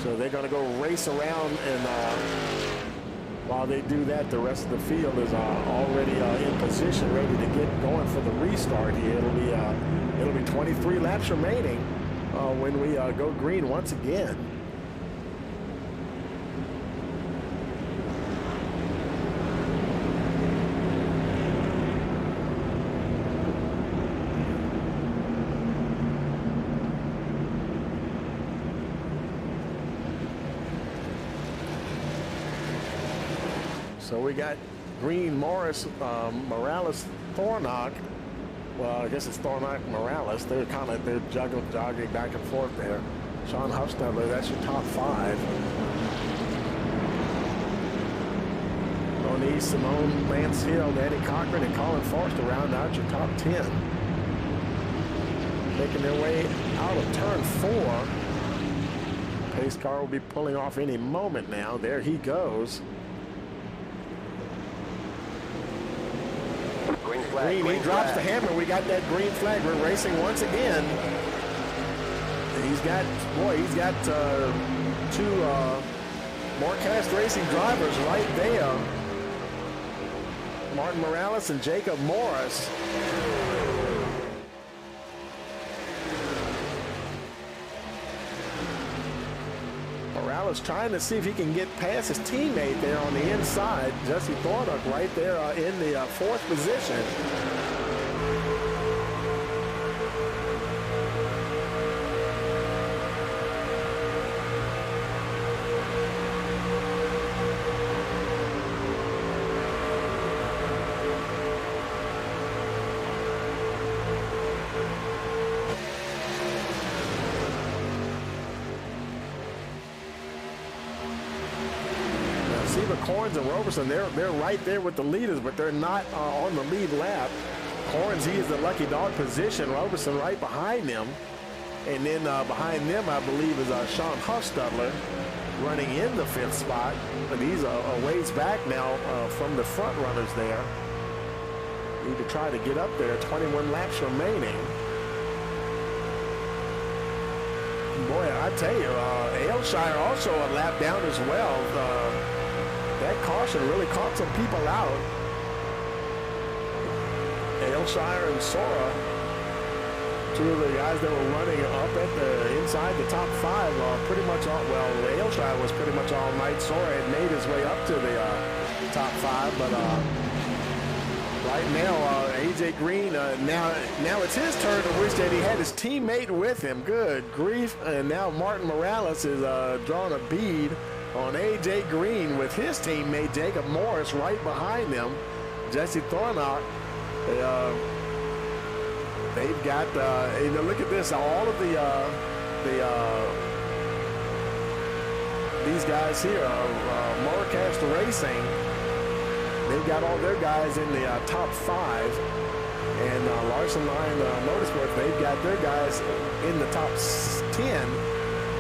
Speaker 1: So they're going to go race around, and while they do that, the rest of the field is already in position, ready to get going for the restart here. It'll be 23 laps remaining when we go green once again. So we got Green, Morris, Morales, Thornock. Well, I guess it's Thornock, Morales. They're jogging back and forth there. Sean Huffstadler, that's your top 5. Moniz, Simone, Lance Hill, Danny Cochran, and Colin Forrest to round out your top 10. Making their way out of turn 4. Pace car will be pulling off any moment now. There he goes. Green, he drops the hammer. We got that green flag. We're racing once again. He's got 2 Morecast Racing drivers right there. Martin Morales and Jacob Morris. Morales trying to see if he can get past his teammate there on the inside. Jesse Thornock right there in the 4th position. Corns and Roberson, they're right there with the leaders, but they're not on the lead lap. Corns, he is the lucky dog position. Roberson right behind them. And then behind them, I believe, is Sean Huffstadler running in the 5th spot. But he's a ways back now from the front runners there. Need to try to get up there. 21 laps remaining. Boy, I tell you, Aylshire also a lap down as well. That caution really caught some people out. Aylshire and Sora Two of the guys that were running up at the inside the top 5 pretty much all, well, Ailshire was pretty much all night. Sora had made his way up to the top 5, but right now, AJ Green, now it's his turn to wish that he had his teammate with him. Good grief. And now Martin Morales is drawing a bead on AJ Green with his teammate Jacob Morris right behind them. Jesse Thornock. They've got, look at this, all of these guys here, Motorcast Racing, they've got all their guys in the top 5, and Larson Line Motorsports, they've got their guys in the top 10,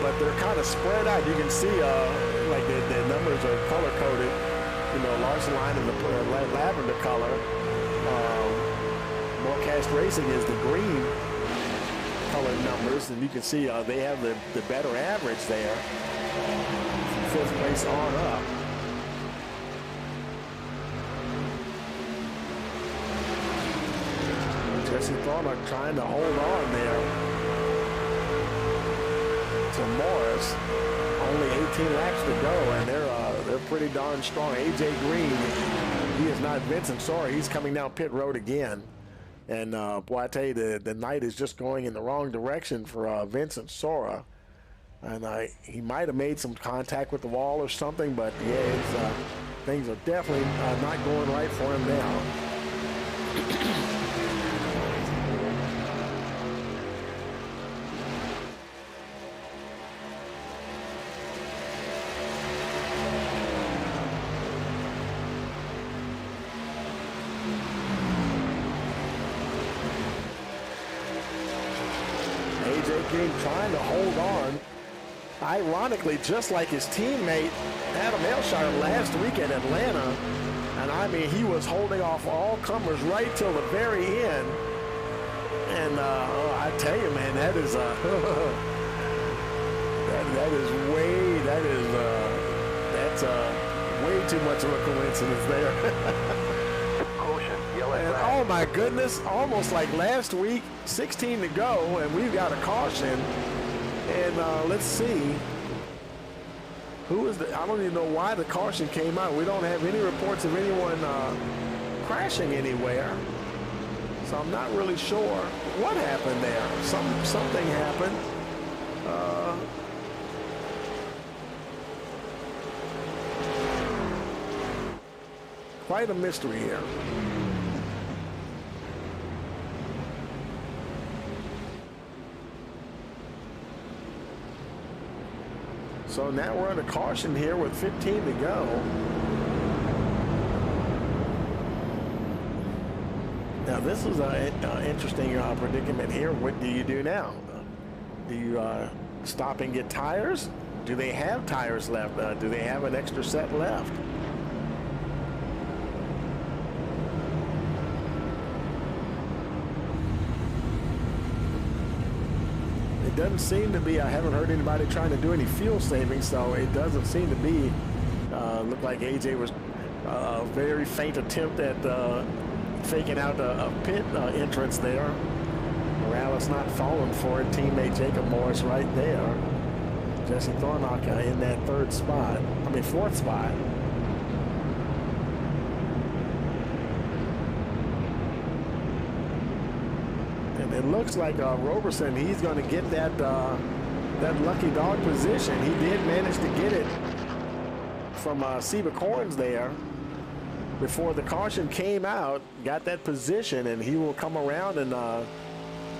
Speaker 1: but they're kind of spread out. You can see, like the numbers are color-coded, Larson Line in the lavender color. Morecast Racing is the green colored numbers, and you can see they have the better average there from 5th place on up. Jesse Thornock trying to hold on there to Morris. Only 18 laps to go, and they're pretty darn strong. AJ Green, he is not Vincent Sora. He's coming down pit road again. And boy, I tell you, the night is just going in the wrong direction for Vincent Sora. And he might have made some contact with the wall or something, but yeah, things are definitely not going right for him now. Trying to hold on, ironically, just like his teammate Adam Ailshire last week at Atlanta. And I mean, he was holding off all comers right till the very end. And I tell you, man, that is that's way too much of a coincidence there. And oh my goodness, almost like last week, 16 to go, and we've got a caution. And let's see. Who is the, I don't even know why the caution came out. We don't have any reports of anyone crashing anywhere. So I'm not really sure what happened there. Something happened. Quite a mystery here. So now we're under caution here with 15 to go. Now this is an interesting predicament here. What do you do now? Do you stop and get tires? Do they have tires left? Do they have an extra set left? It doesn't seem to be, I haven't heard anybody trying to do any fuel saving, so it doesn't seem to be, looked like AJ was a very faint attempt at faking out a pit entrance there. Morales not falling for it. Teammate Jacob Morris right there. Jesse Thornock in that fourth spot. It looks like Roberson, he's going to get that lucky dog position. He did manage to get it from Seba Corns there before the caution came out, got that position, and he will come around and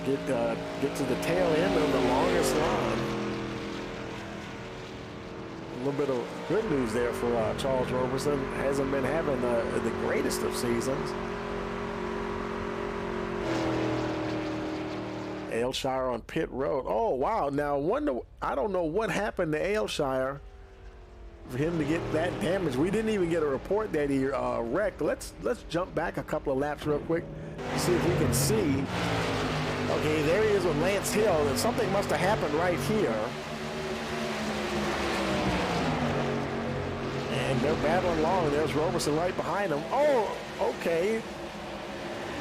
Speaker 1: get to the tail end of the longest line. A little bit of good news there for Charles Roberson. Hasn't been having the greatest of seasons. Ailshire on pit road. Oh wow! Now I don't know what happened to Ailshire for him to get that damage. We didn't even get a report that he wrecked. Let's jump back a couple of laps real quick, see if we can see. Okay, there he is with Lance Hill, and something must have happened right here. And they're battling along. There's Roberson right behind him. Oh, okay.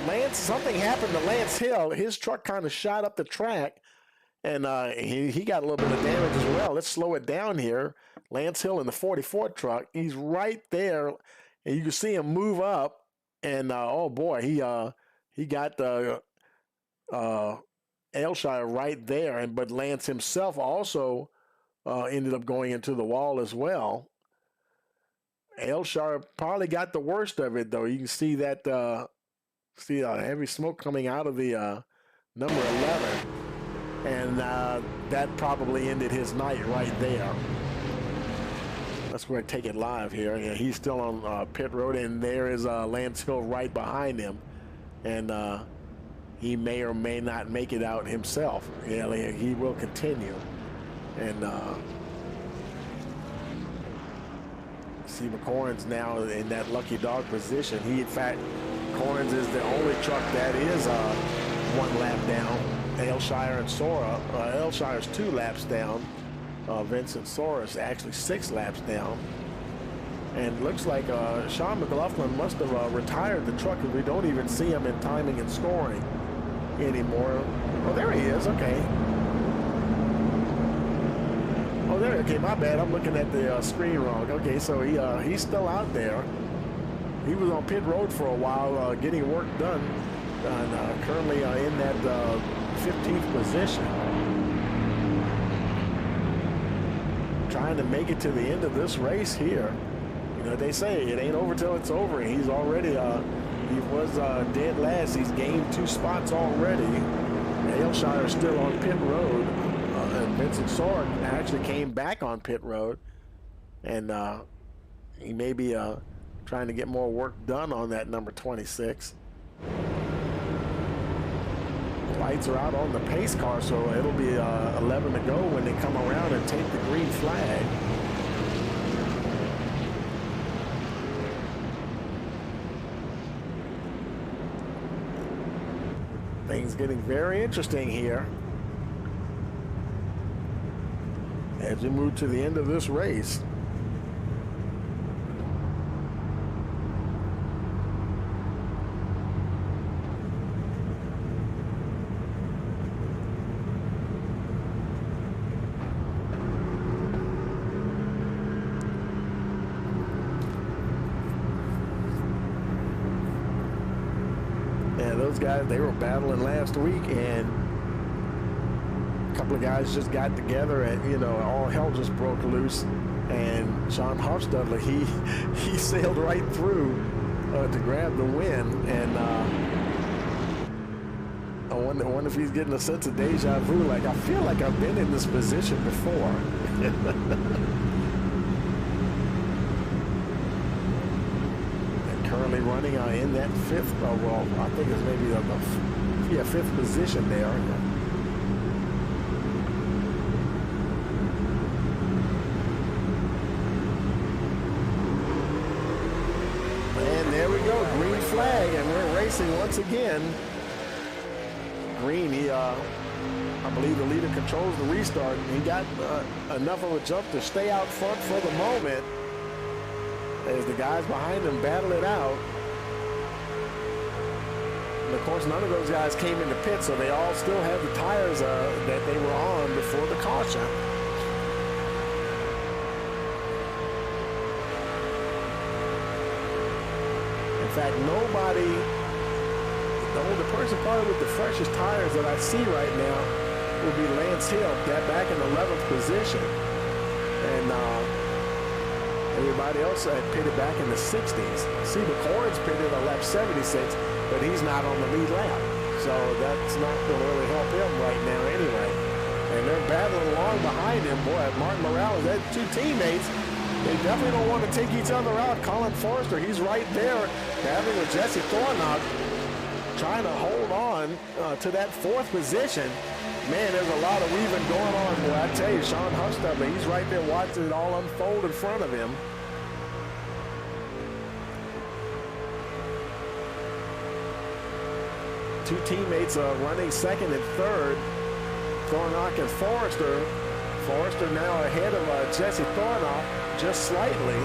Speaker 1: Lance, something happened to Lance Hill. His truck kind of shot up the track, and he got a little bit of damage as well. Let's slow it down here. Lance Hill in the 44 truck. He's right there, and you can see him move up. And oh boy, he got Aylshire right there, but Lance himself also ended up going into the wall as well. Aylshire probably got the worst of it, though. You can see that heavy smoke coming out of the number 11, and that probably ended his night right there. Let's go ahead and take it live here. Yeah, he's still on pit road, and there is Lance Hill right behind him, and he may or may not make it out himself. Yeah, he will continue, and see McCorns now in that lucky dog position. He, in fact, Corns is the only truck that is 1 lap down. Aylshire and Sora, Aylshire's 2 laps down. Vincent Sora is actually 6 laps down. And looks like Sean McLaughlin must have retired the truck, because we don't even see him in timing and scoring anymore. Oh, there he is. Okay. Oh, there. Okay, my bad. I'm looking at the screen wrong. Okay, so he's still out there. He was on pit road for a while, getting work done, and currently in that 15th position. Trying to make it to the end of this race here. You know, they say it ain't over till it's over. He's already, he was dead last. He's gained 2 spots already. Aylshire is still on pit road. And Vincent Sora actually came back on pit road. And he may be trying to get more work done on that number 26. Lights are out on the pace car, so it'll be 11 to go when they come around and take the green flag. Things getting very interesting here as we move to the end of this race. Those guys, they were battling last week, and a couple of guys just got together, and you know, all hell just broke loose. And Sean Hofstadler, he sailed right through to grab the win. And I wonder if he's getting a sense of deja vu. Like, I feel like I've been in this position before. Currently running in that 5th, well, I think it's maybe the 5th position there. And there we go, green flag, and we're racing once again. Green, I believe the leader controls the restart. He got enough of a jump to stay out front for the moment, as the guys behind him battle it out. And of course, none of those guys came into pit, so they all still have the tires that they were on before the caution. In fact, the person probably with the freshest tires that I see right now will be Lance Hill, that back in 11th position. And everybody else had pitted back in the 60s. See, McCorns pitted on lap 76, but he's not on the lead lap. So that's not going to really help him right now anyway. And they're battling along behind him. Boy, Martin Morales, that 2 teammates, they definitely don't want to take each other out. Colin Forrester, he's right there, battling with Jesse Thornock, trying to hold on to that 4th position. Man, there's a lot of weaving going on. Boy, I tell you, Sean Hofstadler, he's right there watching it all unfold in front of him. Two teammates running 2nd and 3rd, Thornock and Forrester. Forrester now ahead of Jesse Thornock, just slightly.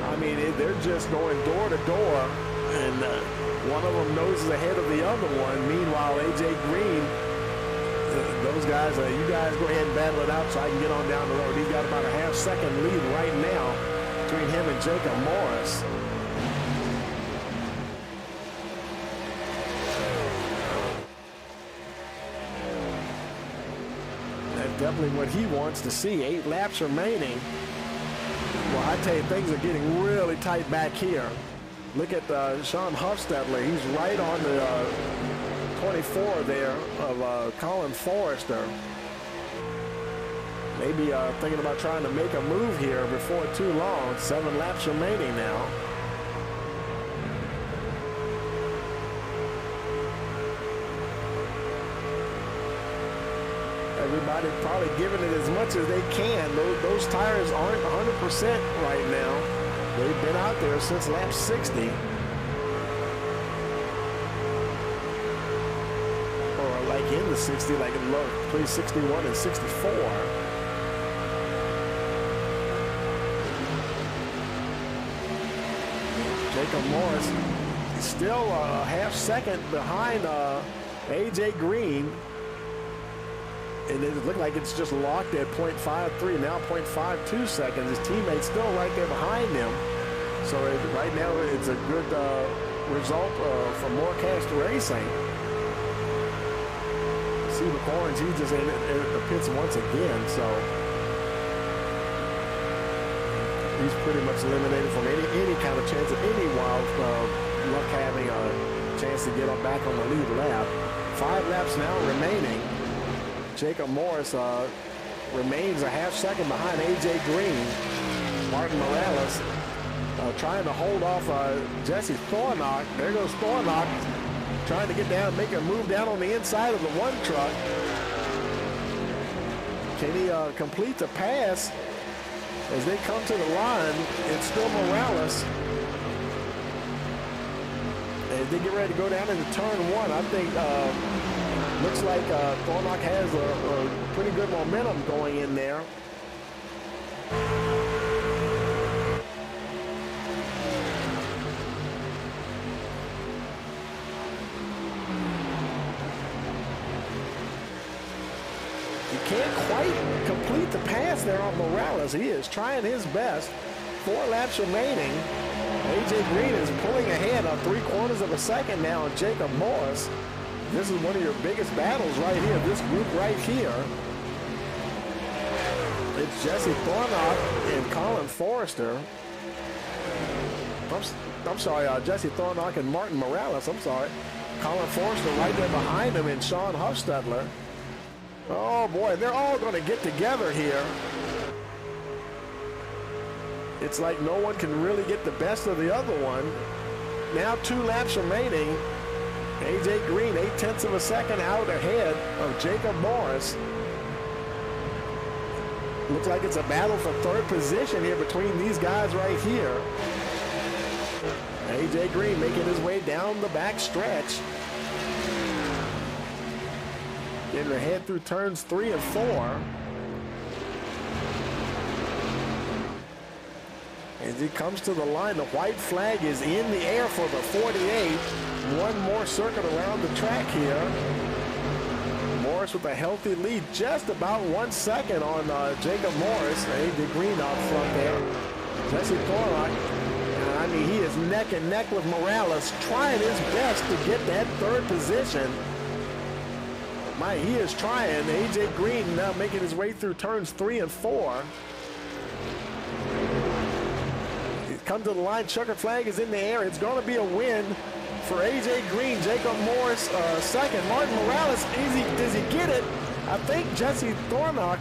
Speaker 1: I mean, they're just going door to door. and one of them noses ahead of the other one. Meanwhile, AJ Green, those guys, you guys go ahead and battle it out so I can get on down the road. He's got about a half-second lead right now between him and Jacob Morris. That's definitely what he wants to see. 8 laps remaining. Well, I tell you, things are getting really tight back here. Look at Sean Huffstedler. He's right on the 24 there of Colin Forrester. Maybe thinking about trying to make a move here before too long. 7 laps remaining now. Everybody probably giving it as much as they can. Those tires aren't 100% right now. They've been out there since lap 60. Or like in the 60, like in between 61 and 64. Jacob Morris is still a half-second behind AJ Green. And it looked like it's just locked at 0.53, now 0.52 seconds. His teammate's still right there behind him. So right now it's a good result for Morecast Racing. See McCorns, he's just in the pits once again. So he's pretty much eliminated from any kind of chance of any wild luck having a chance to get up back on the lead lap. 5 laps now remaining. Jacob Morris remains a half-second behind A.J. Green. Martin Morales trying to hold off Jesse Thornock. There goes Thornock trying to get down, make a move down on the inside of the one truck. Can he complete the pass? As they come to the line, it's still Morales. As they get ready to go down into turn 1, I think looks like Thornock has a pretty good momentum going in there. He can't quite complete the pass there on Morales. He is trying his best. 4 laps remaining. AJ Green is pulling ahead on 3/4 of a second now on Jacob Morris. This is one of your biggest battles right here, this group right here. It's Jesse Thornock and Colin Forrester. I'm sorry, Jesse Thornock and Martin Morales, I'm sorry. Colin Forrester right there behind him and Sean Huffstedler. Oh boy, they're all going to get together here. It's like no one can really get the best of the other one. Now 2 laps remaining. AJ Green, 0.8 of a second out ahead of Jacob Morris. Looks like it's a battle for 3rd position here between these guys right here. AJ Green making his way down the back stretch. Getting ahead through turns 3 and 4. As he comes to the line, the white flag is in the air for the 48. One more circuit around the track here. Morris with a healthy lead, just about 1 second on Jacob Morris. AJ Green out front there. Jesse Thornock, I mean, he is neck and neck with Morales, trying his best to get that 3rd position. He is trying. AJ Green now making his way through turns 3 and 4. Come to the line, checkered flag is in the air. It's going to be a win for AJ Green. Jacob Morris second. Martin Morales, does he get it? I think Jesse Thornock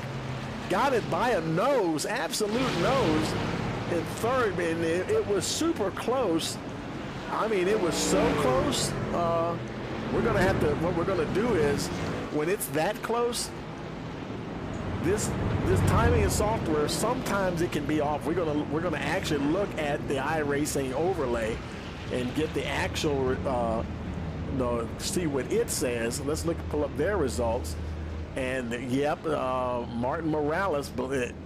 Speaker 1: got it by a nose, absolute nose, in 3rd, and it was super close. I mean, it was so close. We're going to have to, what we're going to do is, when it's that close, this timing and software, sometimes it can be off. We're gonna actually look at the iRacing overlay and get the actual see what it says. Let's pull up their results. And yep, Martin Morales,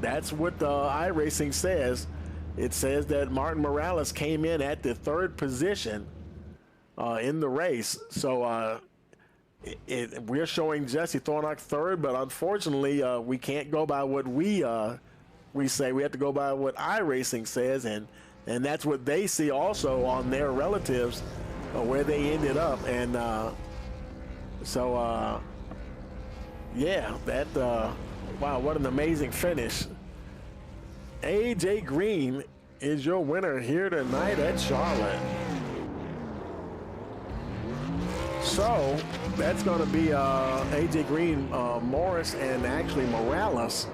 Speaker 1: that's what the iRacing says. It says that Martin Morales came in at the 3rd position. in the race. So we're showing Jesse Thornock third, but unfortunately, we can't go by what we say. We have to go by what iRacing says, and that's what they see also on their relatives, where they ended up. And yeah, that wow, what an amazing finish. AJ Green is your winner here tonight at Charlotte. So that's going to be AJ Green, Morris, and actually Morales.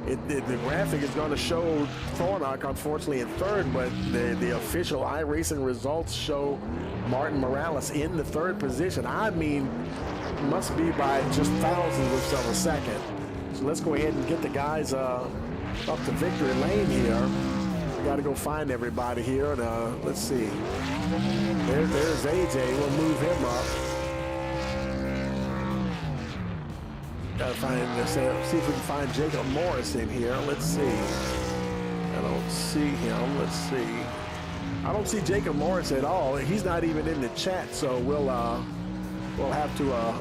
Speaker 1: The graphic is going to show Thornock, unfortunately, in third, but the official iRacing results show Martin Morales in the third position. I mean, must be by just thousandths of a second. So let's go ahead and get the guys up to victory lane here. We got to go find everybody here. And, let's see. There's AJ. We'll move him up. Gotta find, see if we can find Jacob Morris in here. Let's see. I don't see him. Let's see. I don't see Jacob Morris at all. He's not even in the chat, so we'll have to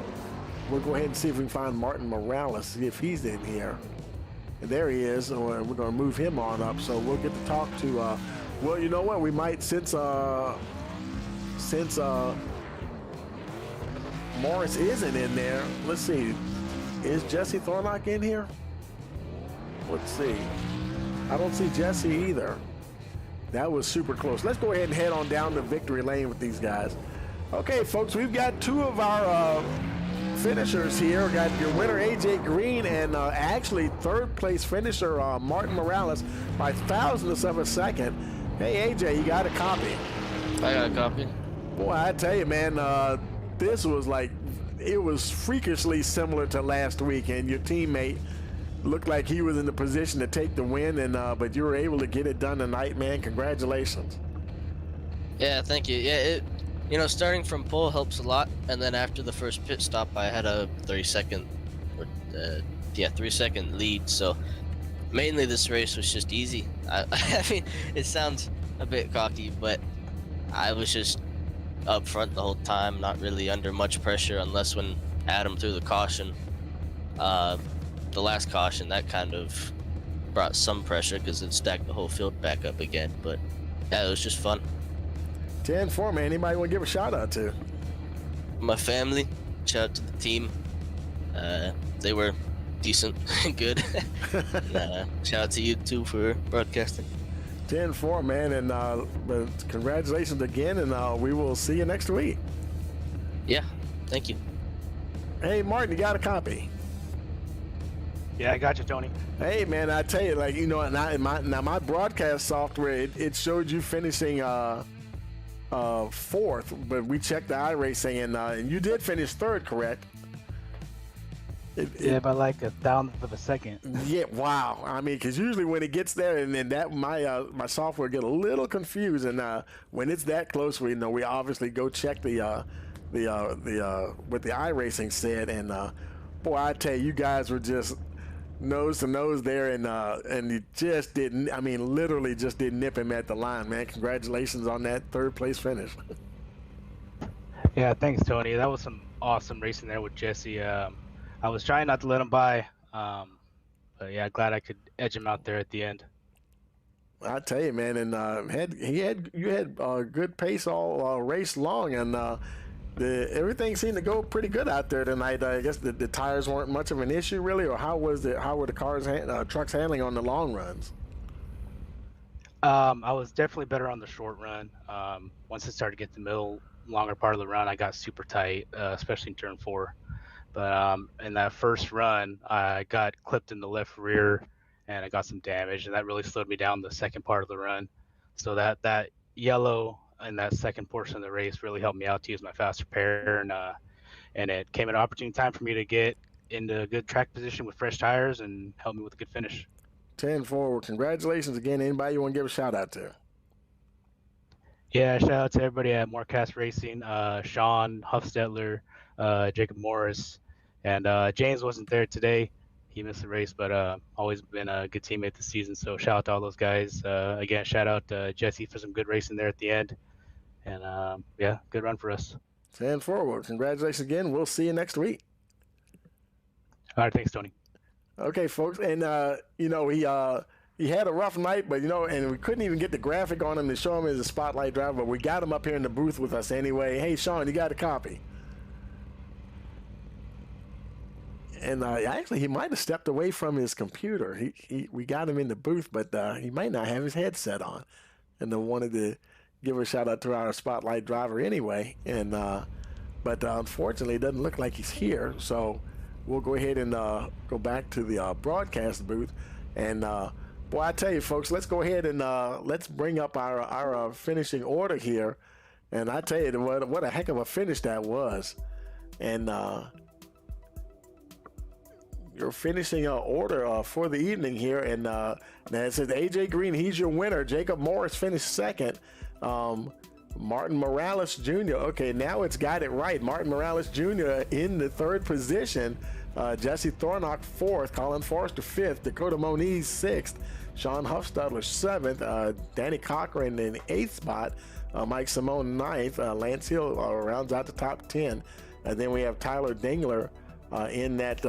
Speaker 1: we'll go ahead and see if we can find Martin Morales, see if he's in here. And there he is. We're going to move him on up, so we'll get to talk to. Well, you know what? We might since Morris isn't in there. Let's see. Is Jesse Thornock in here? Let's see. I don't see Jesse either. That was super close. Let's go ahead and head on down to victory lane with these guys. Okay, folks, we've got two of our finishers here. We got your winner, AJ Green, and actually third place finisher, Martin Morales, by thousandths of a second. Hey, AJ, you got a copy?
Speaker 3: I got a copy.
Speaker 1: Boy, I tell you, man, this was like, it was freakishly similar to last week, and your teammate looked like he was in the position to take the win, and but you were able to get it done tonight, man. Congratulations.
Speaker 3: Yeah, thank you. Yeah, starting from pole helps a lot, and then after the first pit stop, I had a 3-second lead. So mainly this race was just easy. I mean, it sounds a bit cocky, but I was just up front the whole time, not really under much pressure, unless when Adam threw the caution. The last caution, that kind of brought some pressure because it stacked the whole field back up again. But yeah, it was just fun.
Speaker 1: 10-4, man. Anybody want to give a shout out to?
Speaker 3: My family, shout out to the team. They were decent, good. And, shout out to you too for broadcasting.
Speaker 1: 10-4, man, and but congratulations again, and we will see you next week.
Speaker 3: Yeah, thank you.
Speaker 1: Hey, Martin, you got a copy?
Speaker 4: Yeah, I got you, Tony.
Speaker 1: Hey, man, I tell you, like, my broadcast software, it showed you finishing fourth, but we checked the iRacing, and you did finish third, correct?
Speaker 4: Yeah, by like a thousandth of a second.
Speaker 1: Yeah, wow. I mean, because usually when it gets there, and then that my software get a little confused, and when it's that close, we obviously go check the what the iRacing said, and boy, I tell you guys were just nose to nose there, and you just didn't. I mean, literally just didn't nip him at the line, man. Congratulations on that third place finish.
Speaker 4: Yeah, thanks, Tony. That was some awesome racing there with Jesse. I was trying not to let him by, but yeah, glad I could edge him out there at the end.
Speaker 1: I tell you, man, and you had good pace all race long, and everything seemed to go pretty good out there tonight. I guess the tires weren't much of an issue, really, or how were the trucks handling on the long runs?
Speaker 4: I was definitely better on the short run. Once it started to get the middle, longer part of the run, I got super tight, especially in turn 4. But in that first run, I got clipped in the left rear, and I got some damage, and that really slowed me down the second part of the run. So that yellow in that second portion of the race really helped me out to use my faster pair, and it came at an opportune time for me to get into a good track position with fresh tires and help me with a good finish.
Speaker 1: 10-4. Well, congratulations again. Anybody you want to give a shout out to?
Speaker 4: Yeah, shout out to everybody at Morecast Racing, Sean Huffstetler, Jacob Morris, and James wasn't there today. He missed the race, but always been a good teammate this season. So shout out to all those guys. Again, shout out to Jesse for some good racing there at the end. And yeah, good run for us.
Speaker 1: Fan forward. Congratulations again. We'll see you next week.
Speaker 4: All right, thanks, Tony.
Speaker 1: Okay, folks, and you know he had a rough night, but you know, and we couldn't even get the graphic on him to show him as a spotlight driver. But we got him up here in the booth with us anyway. Hey, Sean, you got a copy? And actually, he might have stepped away from his computer. We got him in the booth, but he might not have his headset on. And I wanted to give a shout out to our spotlight driver anyway. And but unfortunately, it doesn't look like he's here. So we'll go ahead and go back to the broadcast booth. And boy, I tell you, folks, let's go ahead and let's bring up our finishing order here. And I tell you, what a heck of a finish that was. And your finishing order for the evening here. And now it says AJ Green, he's your winner. Jacob Morris finished second. Martin Morales Jr. Okay, now it's got it right. Martin Morales Jr. in the third position. Jesse Thornock fourth. Colin Forrester fifth. Dakota Moniz sixth. Sean Huffstadler seventh. Danny Cochran in eighth spot. Mike Simone ninth. Lance Hill rounds out the top 10. And then we have Tyler Dingler in that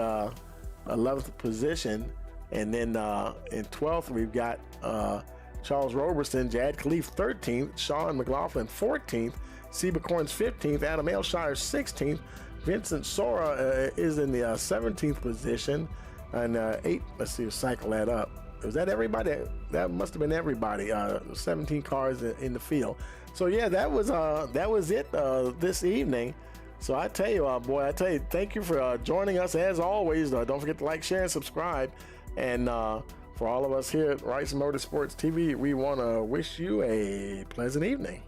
Speaker 1: 11th position. And then in 12th, we've got Charles Roberson, Jad Khalif 13th, Sean McLaughlin 14th, Seba Corns 15th, Adam Elshire 16th, Vincent Sora is in the 17th position, and let's see, cycle that up. Was that everybody? That must have been everybody. 17 cars in the field. So yeah, that was it this evening. So I tell you, thank you for joining us as always. Don't forget to like, share, and subscribe. And for all of us here at Rice Motorsports TV, we want to wish you a pleasant evening.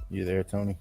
Speaker 5: You there, Tony?